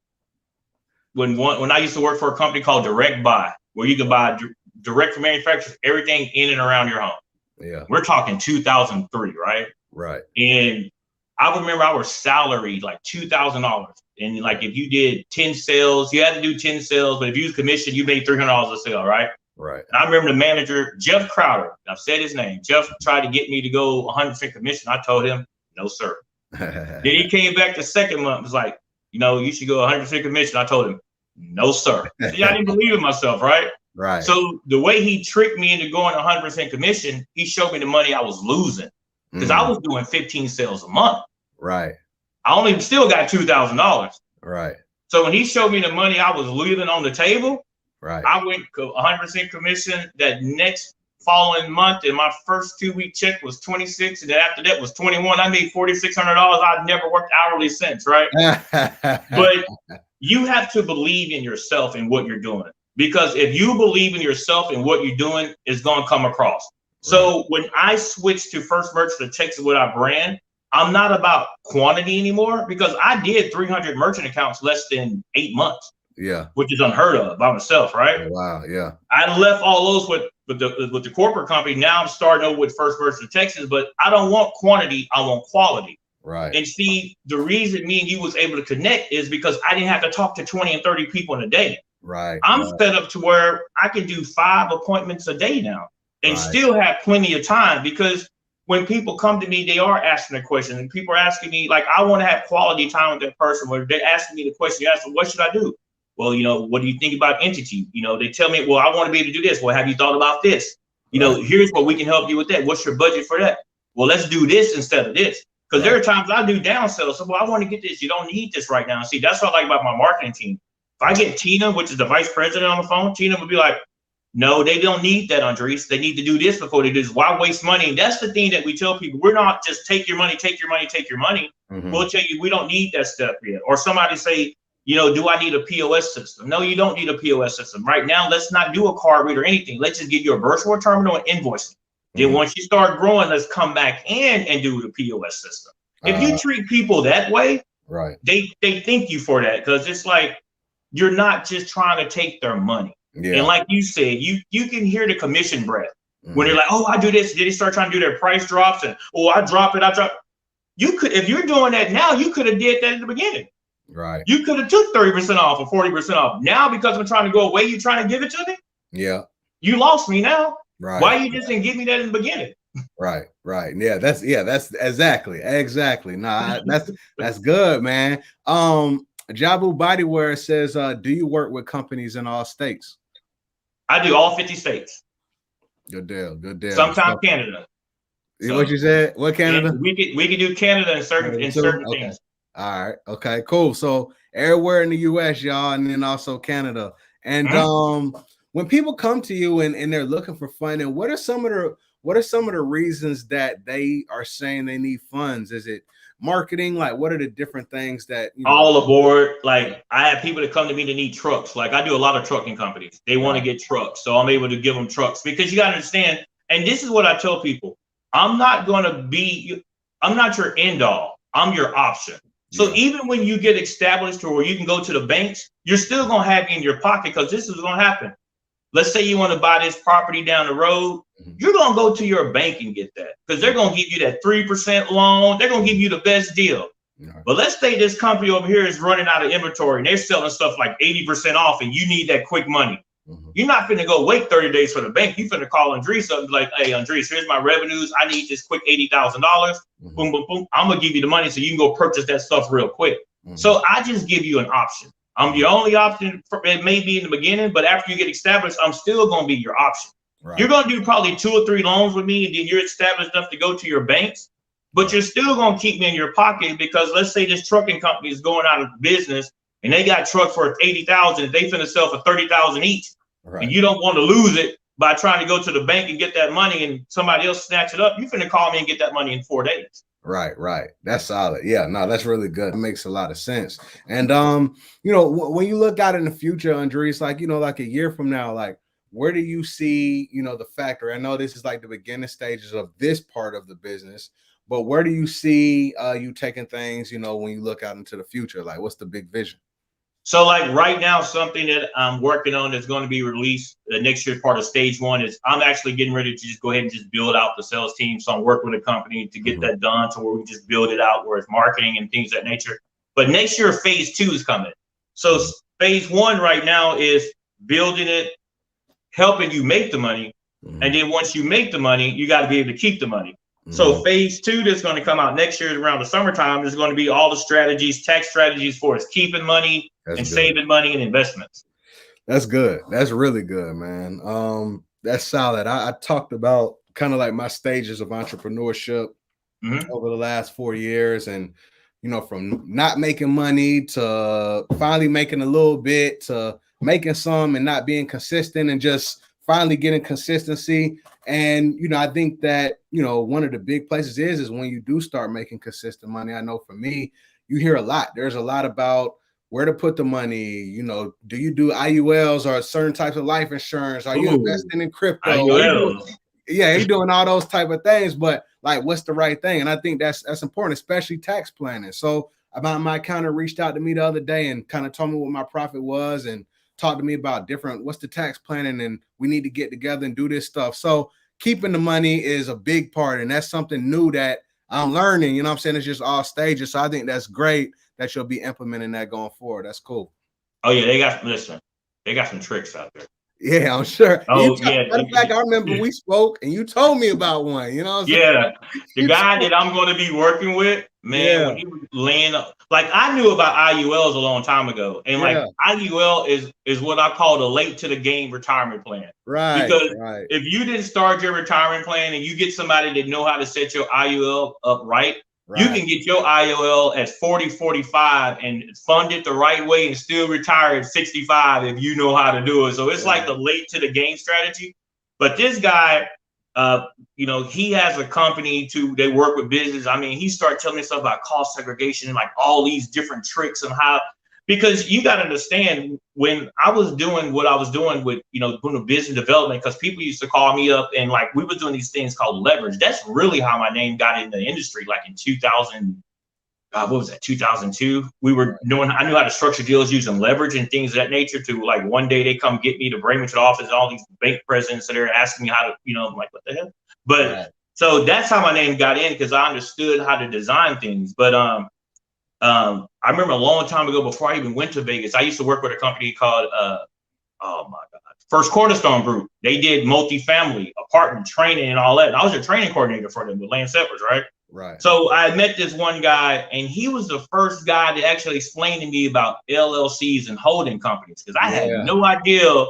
when I used to work for a company called Direct Buy, where you could buy direct from manufacturers, everything in and around your home. Yeah. We're talking 2003, right? Right. And I remember I was salaried like $2,000. And like, if you did 10 sales, you had to do 10 sales, but if you was commissioned, you made $300 a sale, right? Right. And I remember the manager, Jeff Crowder, I've said his name. Jeff tried to get me to go 100% commission. I told him, no, sir. Then he came back the second month, was like, you know, you should go 100% commission. I told him, no, sir. See, I didn't believe in myself, right? Right. So the way he tricked me into going 100% commission, he showed me the money I was losing, because I was doing 15 sales a month. Right. I only still got $2,000. Right. So when he showed me the money I was leaving on the table, right, I went 100% commission that next following month, and my first 2-week check was 26, and then after that was 21. I made $4,600. I've never worked hourly since, right? But you have to believe in yourself and what you're doing, because if you believe in yourself and what you're doing, it's going to come across. Right. So when I switched to First Merchant to Texas with our brand, I'm not about quantity anymore, because I did 300 merchant accounts less than 8 months. Yeah, which is unheard of by myself, right? Oh, wow, yeah. I left all those with the corporate company. Now I'm starting over with First Merchant Texas, but I don't want quantity, I want quality. Right. And see, the reason me and you was able to connect is because I didn't have to talk to 20 and 30 people in a day. Right. I'm set up to where I can do 5 appointments a day now and still have plenty of time, because when people come to me, they are asking a question, and people are asking me, like, I want to have quality time with that person, where they're asking me the question, you ask them, what should I do? Well, you know, what do you think about entity? You know, they tell me, well, I want to be able to do this. Well, have you thought about this? You know, here's what we can help you with that. What's your budget for that? Well, let's do this instead of this. Because there are times I do downsells. So, well, I want to get this. You don't need this right now. See, that's what I like about my marketing team. If I get Tina, which is the vice president, on the phone, Tina would be like, no, they don't need that, Undreese. They need to do this before they do this. Why waste money? And that's the thing that we tell people. We're not just take your money, take your money, take your money. Mm-hmm. We'll tell you we don't need that stuff yet. Or somebody say, you know, do I need a POS system? No, you don't need a POS system. Right now, let's not do a card reader or anything. Let's just give you a virtual terminal and invoicing. Mm-hmm. Then once you start growing, let's come back in and do the POS system. If you treat people that way, right, they thank you for that, because it's like you're not just trying to take their money. Yeah. And like you said, you can hear the commission breath when they're like, oh, I do this. Then they start trying to do their price drops, and oh, I drop it. You could, if you're doing that now, you could have did that in the beginning. Right. You could have took 30% off or 40% off. Now, because I'm trying to go away, you trying to give it to me? Yeah. You lost me now. Right. Why you just didn't give me that in the beginning? Right, right. That's exactly. Nah, that's good, man. Jabu Bodywear says, do you work with companies in all states? I do all 50 states. Good deal, good deal. Sometimes So, Canada. what So you said? What yeah, Canada? we could do Canada in Canada too? certain Okay. things. All right. Okay, cool. So everywhere in the US, y'all, and then also Canada. And when people come to you and they're looking for funding, what are some of the reasons that they are saying they need funds? Is it marketing? Like, what are the different things that All aboard. Like I have people that come to me that need trucks. Like I do a lot of trucking companies. They want to get trucks. So I'm able to give them trucks because you got to understand. And this is what I tell people. I'm not your end all. I'm your option. So even when you get established to where you can go to the banks, you're still going to have in your pocket because this is going to happen. Let's say you want to buy this property down the road. You're going to go to your bank and get that because they're going to give you that 3% loan. They're going to give you the best deal. But let's say this company over here is running out of inventory and they're selling stuff like 80% off and you need that quick money. You're not going to go wait 30 days for the bank. You're going to call Undreese up and be like, hey, Undreese, here's my revenues. I need this quick $80,000. Boom, boom, boom. I'm going to give you the money so you can go purchase that stuff real quick. So I just give you an option. I'm your only option. It may be in the beginning, but after you get established, I'm still going to be your option. You're going to do probably 2 or 3 loans with me and then you're established enough to go to your banks. But you're still going to keep me in your pocket because let's say this trucking company is going out of business and they got trucks for 80,000. They finna sell for 30,000 each. And you don't want to lose it by trying to go to the bank and get that money and somebody else snatch it up. You finna call me and get that money in 4 days. Right. That's solid. Yeah, no, that's really good. It makes a lot of sense. And when you look out in the future, Undreese, like like a year from now, like where do you see the factory? I know this is like the beginning stages of this part of the business. But where do you see you taking things, when you look out into the future? Like, what's the big vision? So, like right now, something that I'm working on that's going to be released next year, part of stage 1 is I'm actually getting ready to just go ahead and just build out the sales team. So I'm working with a company to get that done to where we just build it out, where it's marketing and things of that nature. But next year, phase 2 is coming. So phase 1 right now is building it, helping you make the money. And then once you make the money, you got to be able to keep the money. So phase 2 that's going to come out next year around the summertime is going to be all the strategies, tax strategies for us keeping money saving money and investments. That's good. That's really good, man. That's solid. I talked about kind of like my stages of entrepreneurship over the last 4 years, and from not making money to finally making a little bit to making some and not being consistent and just finally getting consistency. And I think that one of the big places is when you do start making consistent money. I know for me, you hear a lot. There's a lot about where to put the money. Do you do IULs or certain types of life insurance? Are you investing in crypto? You're doing all those type of things, but like, what's the right thing? And I think that's important, especially tax planning. So my accountant reached out to me the other day and kind of told me what my profit was and talked to me about what's the tax planning, and we need to get together and do this stuff. So keeping the money is a big part, and that's something new that I'm learning. I'm saying? It's just all stages. So I think that's great that you'll be implementing that going forward. That's cool. Oh yeah, they got some tricks out there. Yeah, I'm sure. Oh Matter of fact, I remember we spoke and you told me about one. The guy that I'm going to be working with, man, when he was laying up, like I knew about IULs a long time ago, and like IUL is what I call the late to the game retirement plan. Right. Because if you didn't start your retirement plan and you get somebody that know how to set your IUL up right. You can get your IUL at 40, 45 and fund it the right way and still retire at 65 if you know how to do it. So it's like the late to the game strategy. But this guy, he has a company they work with business. I mean, he started telling me stuff about cost segregation and like all these different tricks and how, because you got to understand, when I was doing what I was doing with, doing the business development, because people used to call me up and like we were doing these things called leverage. That's really how my name got in the industry. Like in 2002, we were I knew how to structure deals using leverage and things of that nature. To like one day they come get me to bring me to the office, all these bank presidents that are asking me how to, I'm like, what the hell? But so that's how my name got in, because I understood how to design things. But I remember a long time ago, before I even went to Vegas, I used to work with a company called First Cornerstone Group. They did multifamily, apartment training, and all that. And I was a training coordinator for them with Lance Severs, right? Right. So I met this one guy, and he was the first guy to actually explain to me about LLCs and holding companies, because I had no idea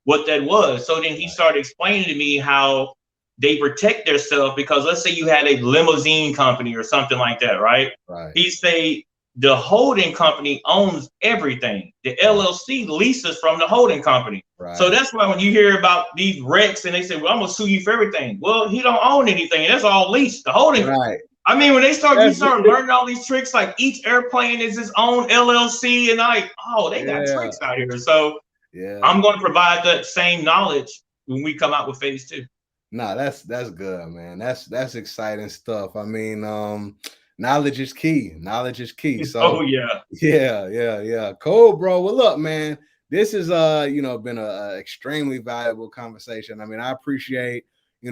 what that was. So then he started explaining to me how they protect themselves, because let's say you had a limousine company or something like that, right? Right. He say the holding company owns everything. The LLC leases from the holding company. Right. So that's why when you hear about these wrecks and they say, well, I'm gonna sue you for everything. Well, he don't own anything. That's all leased. The holding. Right. I mean, when you start learning all these tricks, like each airplane is its own LLC, and like, oh, they got tricks out here. So I'm going to provide that same knowledge when we come out with phase 2. No, that's good, man. That's exciting stuff. I mean, knowledge is key. Knowledge is key. So yeah. Cool, bro. Well, look, man, this is been a extremely valuable conversation. I mean, I appreciate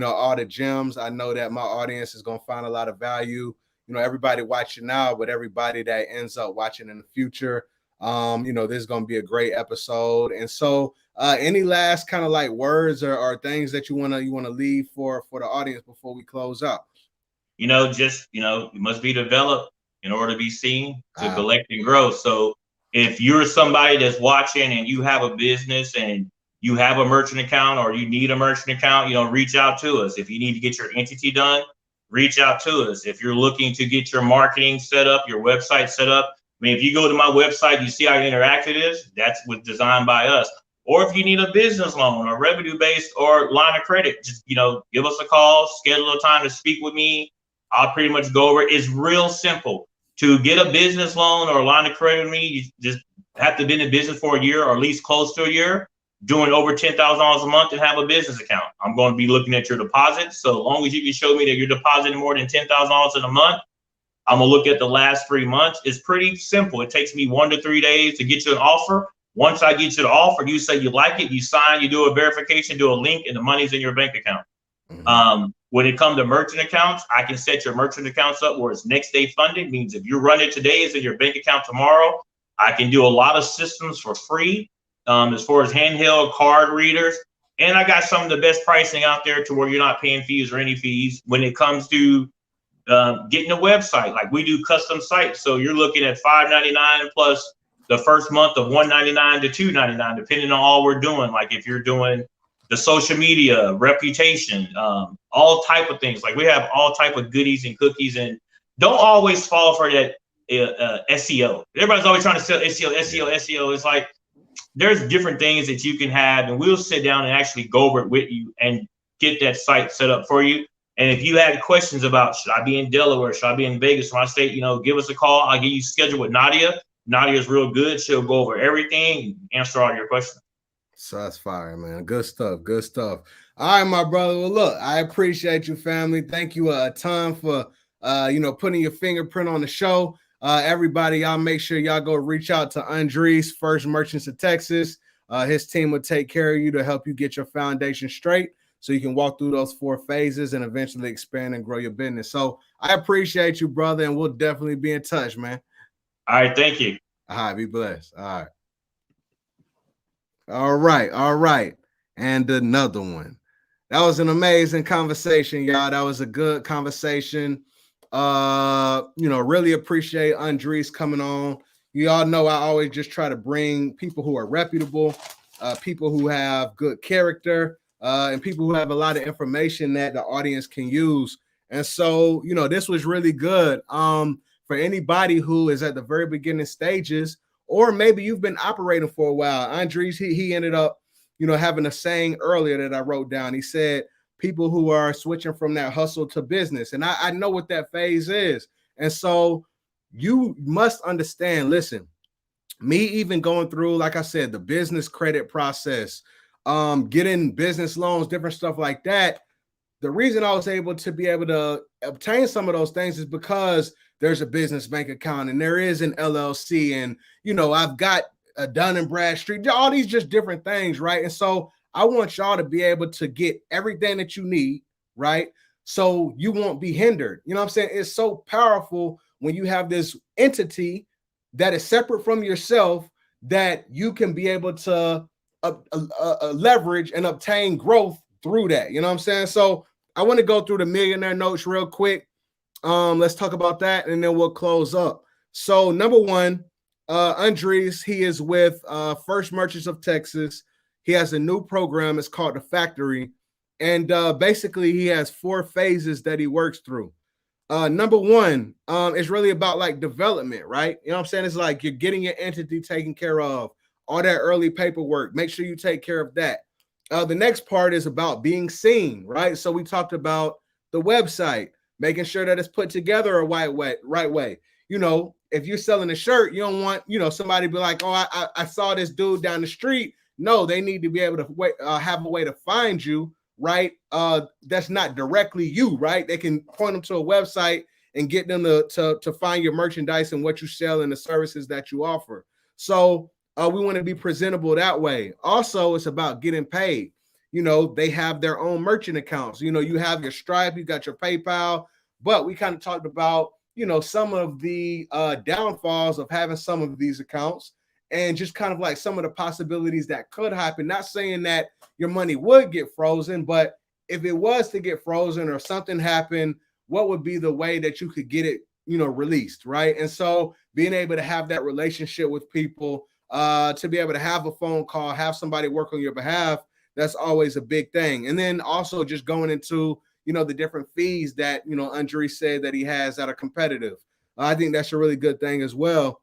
all the gems. I know that my audience is gonna find a lot of value. Everybody watching now, but everybody that ends up watching in the future. This is gonna be a great episode. And so any last kind of like words or things that you wanna leave for the audience before we close out? You must be developed in order to be seen, to collect and grow. So if you're somebody that's watching and you have a business and you have a merchant account, or you need a merchant account, reach out to us. If you need to get your entity done, reach out to us. If you're looking to get your marketing set up, your website set up, I mean, if you go to my website, you see how interactive it is. That's was designed by us. Or if you need a business loan or revenue-based or line of credit, just, give us a call, schedule a time to speak with me. I'll pretty much go over it. It's real simple. To get a business loan or a line of credit with me, you just have to be in business for a year, or at least close to a year, doing over $10,000 a month, and have a business account. I'm going to be looking at your deposits. So long as you can show me that you're depositing more than $10,000 in a month, I'm going to look at the last 3 months. It's pretty simple. It takes me 1 to 3 days to get you an offer. Once I get you the offer, you say you like it, you sign, you do a verification, do a link, and the money's in your bank account. When it comes to merchant accounts, I can set your merchant accounts up where it's next day funding. Means if you run it today, it's in your bank account tomorrow. I can do a lot of systems for free, as far as handheld card readers. And I got some of the best pricing out there to where you're not paying fees or any fees when it comes to getting a website. Like, we do custom sites. So you're looking at $5.99 plus the first month of $1.99 to $2.99, depending on all we're doing. Like, if you're doing the social media, reputation, all type of things. Like, we have all type of goodies and cookies, and don't always fall for that SEO. Everybody's always trying to sell SEO. It's like, there's different things that you can have, and we'll sit down and actually go over it with you and get that site set up for you. And if you had questions about, should I be in Delaware? Should I be in Vegas? My state, give us a call. I'll get you scheduled with Nadia. Nadia's real good. She'll go over everything and answer all your questions. So that's fire, man. Good stuff. Good stuff. All right, my brother. Well, look, I appreciate you, family. Thank you a ton for, putting your fingerprint on the show. Everybody, y'all make sure y'all go reach out to Undreese, First Merchants of Texas. His team will take care of you to help you get your foundation straight so you can walk through those 4 phases and eventually expand and grow your business. So I appreciate you, brother, and we'll definitely be in touch, man. All right. Thank you. All right. Be blessed. All right. All right. And another one. That was an amazing conversation, y'all. That was a good conversation. Really appreciate Undreese coming on. You all know I always just try to bring people who are reputable, people who have good character, and people who have a lot of information that the audience can use. And so, this was really good. For anybody who is at the very beginning stages, or maybe you've been operating for a while. Undreese, he ended up, having a saying earlier that I wrote down. He said, people who are switching from that hustle to business. And I know what that phase is. And so you must understand, listen, me even going through, like I said, the business credit process, getting business loans, different stuff like that. The reason I was able to obtain some of those things is because there's a business bank account and there is an LLC, and I've got a Dun & Bradstreet, all these just different things, right? And so I want y'all to be able to get everything that you need, right? So you won't be hindered. You know what I'm saying? It's so powerful when you have this entity that is separate from yourself that you can be able to leverage and obtain growth through that. You know what I'm saying? So I want to go through the millionaire notes real quick. Let's talk about that, and then we'll close up. So number one, Undreese, he is with First Merchants of Texas. He has a new program. It's called The Factory. And basically, he has 4 phases that he works through. Number one is really about like development, right? You know what I'm saying? It's like you're getting your entity taken care of, all that early paperwork. Make sure you take care of that. The next part is about being seen, right? So we talked about the website, making sure that it's put together a right way. You know, if you're selling a shirt, you don't want, somebody to be like, oh, I saw this dude down the street. No, they need to be able to have a way to find you, right? That's not directly you, right? They can point them to a website and get them to find your merchandise and what you sell and the services that you offer. So we want to be presentable that way. Also, it's about getting paid. They have their own merchant accounts. You have your Stripe, you got your PayPal, but we kind of talked about, some of the downfalls of having some of these accounts and just kind of like some of the possibilities that could happen. Not saying that your money would get frozen, but if it was to get frozen or something happened, what would be the way that you could get it, released, right? And so being able to have that relationship with people, to be able to have a phone call, have somebody work on your behalf, that's always a big thing. And then also just going into, the different fees that, Undreese said that he has that are competitive. I think that's a really good thing as well.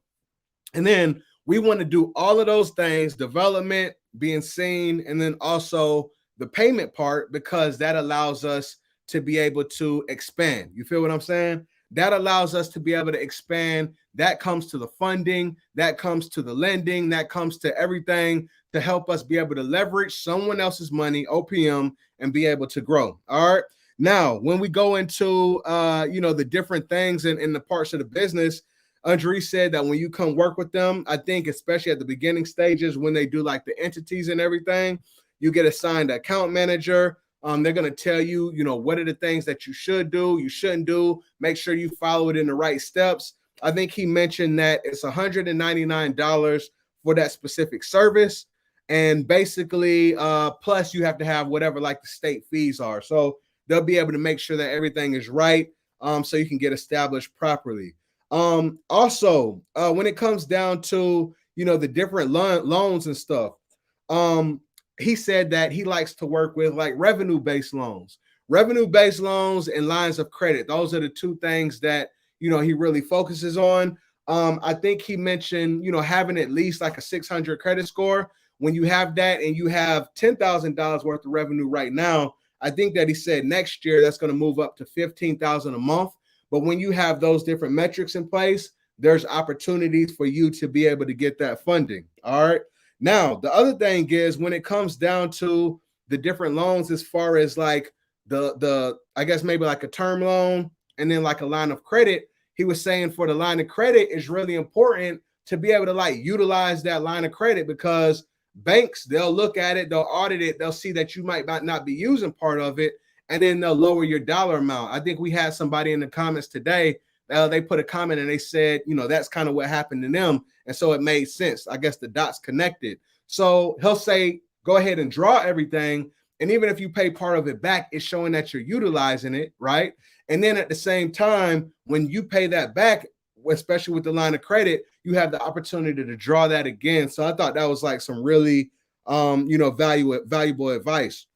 And then we want to do all of those things, development, being seen, and then also the payment part, because that allows us to be able to expand. You feel what I'm saying? That allows us to be able to expand. That comes to the funding, that comes to the lending, that comes to everything to help us be able to leverage someone else's money, OPM, and be able to grow. All right. Now, when we go into, the different things in the parts of the business, Undreese said that when you come work with them, I think especially at the beginning stages, when they do like the entities and everything, you get assigned an account manager. They're going to tell you, what are the things that you should do, you shouldn't do. Make sure you follow it in the right steps. I think he mentioned that it's $199 for that specific service. And basically, plus you have to have whatever like the state fees are. So they'll be able to make sure that everything is right, so you can get established properly. Also, when it comes down to, the different loans and stuff, he said that he likes to work with like revenue-based loans and lines of credit. Those are the 2 things that, he really focuses on. I think he mentioned, having at least like a 600 credit score. When you have that and you have $10,000 worth of revenue right now, I think that he said next year that's going to move up to $15,000 a month. But when you have those different metrics in place, there's opportunities for you to be able to get that funding. All right. Now, the other thing is when it comes down to the different loans, as far as like the I guess maybe like a term loan and then like a line of credit, he was saying for the line of credit, it's really important to be able to like utilize that line of credit, because banks, they'll look at it, they'll audit it, they'll see that you might not be using part of it, and then they'll lower your dollar amount. I think we had somebody in the comments today, they put a comment and they said, that's kind of what happened to them. And so it made sense. I guess the dots connected. So he'll say, go ahead and draw everything. And even if you pay part of it back, it's showing that you're utilizing it, right? And then at the same time, when you pay that back, especially with the line of credit, you have the opportunity to draw that again. So I thought that was like some really, valuable advice.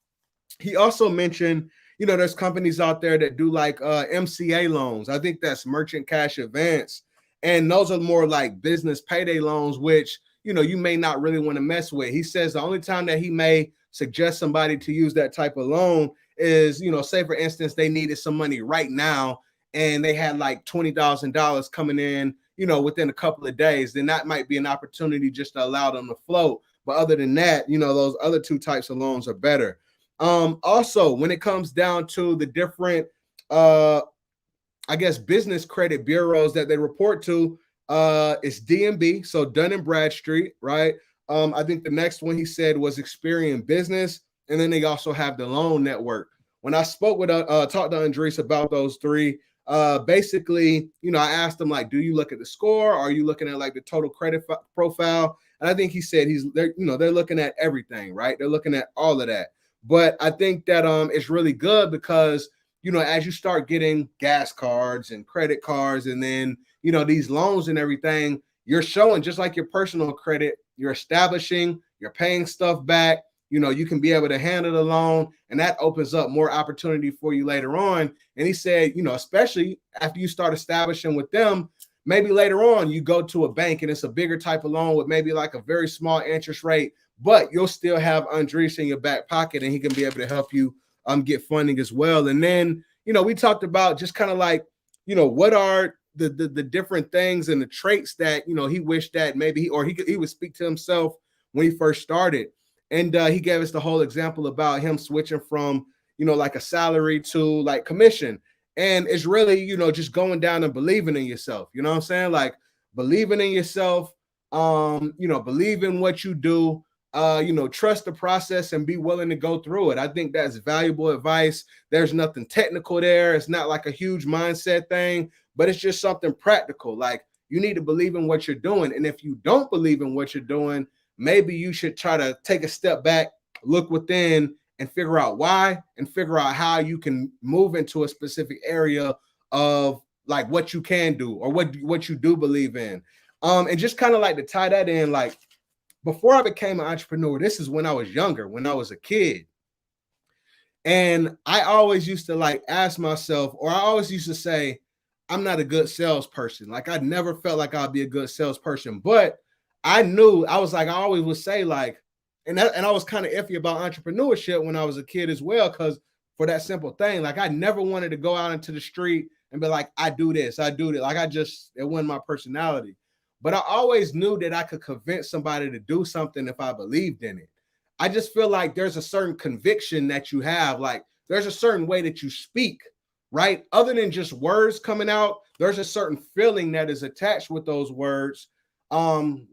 He also mentioned, there's companies out there that do like MCA loans. I think that's merchant cash advance. And those are more like business payday loans, which, you may not really want to mess with. He says the only time that he may suggest somebody to use that type of loan is, say for instance, they needed some money right now and they had like $20,000 coming in, within a couple of days, then that might be an opportunity just to allow them to float. But other than that, those other 2 types of loans are better. Also, when it comes down to the different, business credit bureaus that they report to, it's DNB, so Dun and Bradstreet, right? I think the next one he said was Experian Business, and then they also have the Loan Network. When I spoke with, talked to Undreese about those 3, basically, I asked him like, do you look at the score? Or are you looking at like the total credit profile? And I think he said they're looking at everything, right? They're looking at all of that. But I think that it's really good because, as you start getting gas cards and credit cards and then, these loans and everything, you're showing just like your personal credit, you're establishing, you're paying stuff back. You can be able to handle the loan, and that opens up more opportunity for you later on. And he said, especially after you start establishing with them, maybe later on you go to a bank and it's a bigger type of loan with maybe like a very small interest rate, but you'll still have Undreese in your back pocket, and he can be able to help you get funding as well. And then, we talked about just kind of like, what are the different things and the traits that, he wished that maybe he would speak to himself when he first started. And he gave us the whole example about him switching from, like a salary to like commission. And it's really, just going down and believing in yourself. You know what I'm saying? Like believing in yourself, believe in what you do, trust the process and be willing to go through it. I think that's valuable advice. There's nothing technical there. It's not like a huge mindset thing, but it's just something practical. Like you need to believe in what you're doing. And if you don't believe in what you're doing, maybe you should try to take a step back, look within, and figure out why, and figure out how you can move into a specific area of like what you can do or what you do believe in. And just kind of like to tie that in, like before I became an entrepreneur, this is when I was younger, when I was a kid. And I always used to like ask myself, or I always used to say, I'm not a good salesperson. Like I never felt like I'd be a good salesperson, but I knew I was like, I always would say like, and I was kind of iffy about entrepreneurship when I was a kid as well, because for that simple thing, like I never wanted to go out into the street and be like, I do this, I do that. Like it wasn't my personality. But I always knew that I could convince somebody to do something if I believed in it. I just feel like there's a certain conviction that you have, like there's a certain way that you speak, right? Other than just words coming out, there's a certain feeling that is attached with those words,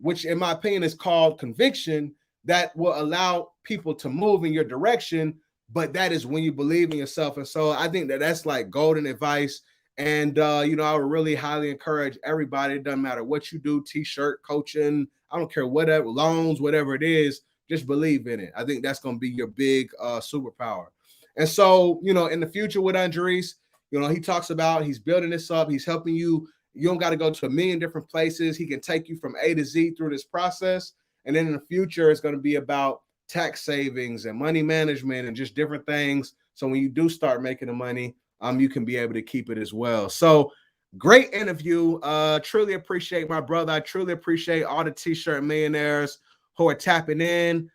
which in my opinion is called conviction, that will allow people to move in your direction. But that is when you believe in yourself. And so I think that that's like golden advice. And, I would really highly encourage everybody. It doesn't matter what you do, t-shirt, coaching, I don't care, whatever, loans, whatever it is, just believe in it. I think that's going to be your big superpower. And so, in the future with Undreese, he talks about he's building this up. He's helping you. You don't got to go to a million different places. He can take you from A to Z through this process. And then in the future, it's going to be about tax savings and money management and just different things. So when you do start making the money, you can be able to keep it as well. So great interview. Truly appreciate my brother. I truly appreciate all the t-shirt millionaires who are tapping in.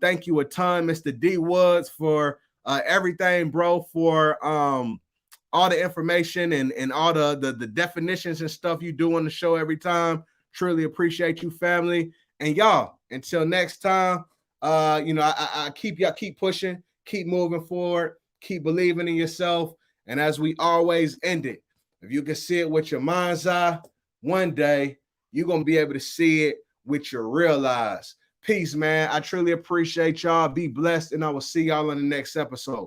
Thank you a ton, Mr. D Woods, for everything, bro, for all the information and all the definitions and stuff you do on the show every time. Truly appreciate you, family. And y'all, until next time, I keep pushing, keep moving forward, keep believing in yourself. And as we always end it, if you can see it with your mind's eye, one day you're going to be able to see it with your real eyes. Peace, man. I truly appreciate y'all. Be blessed, and I will see y'all on the next episode.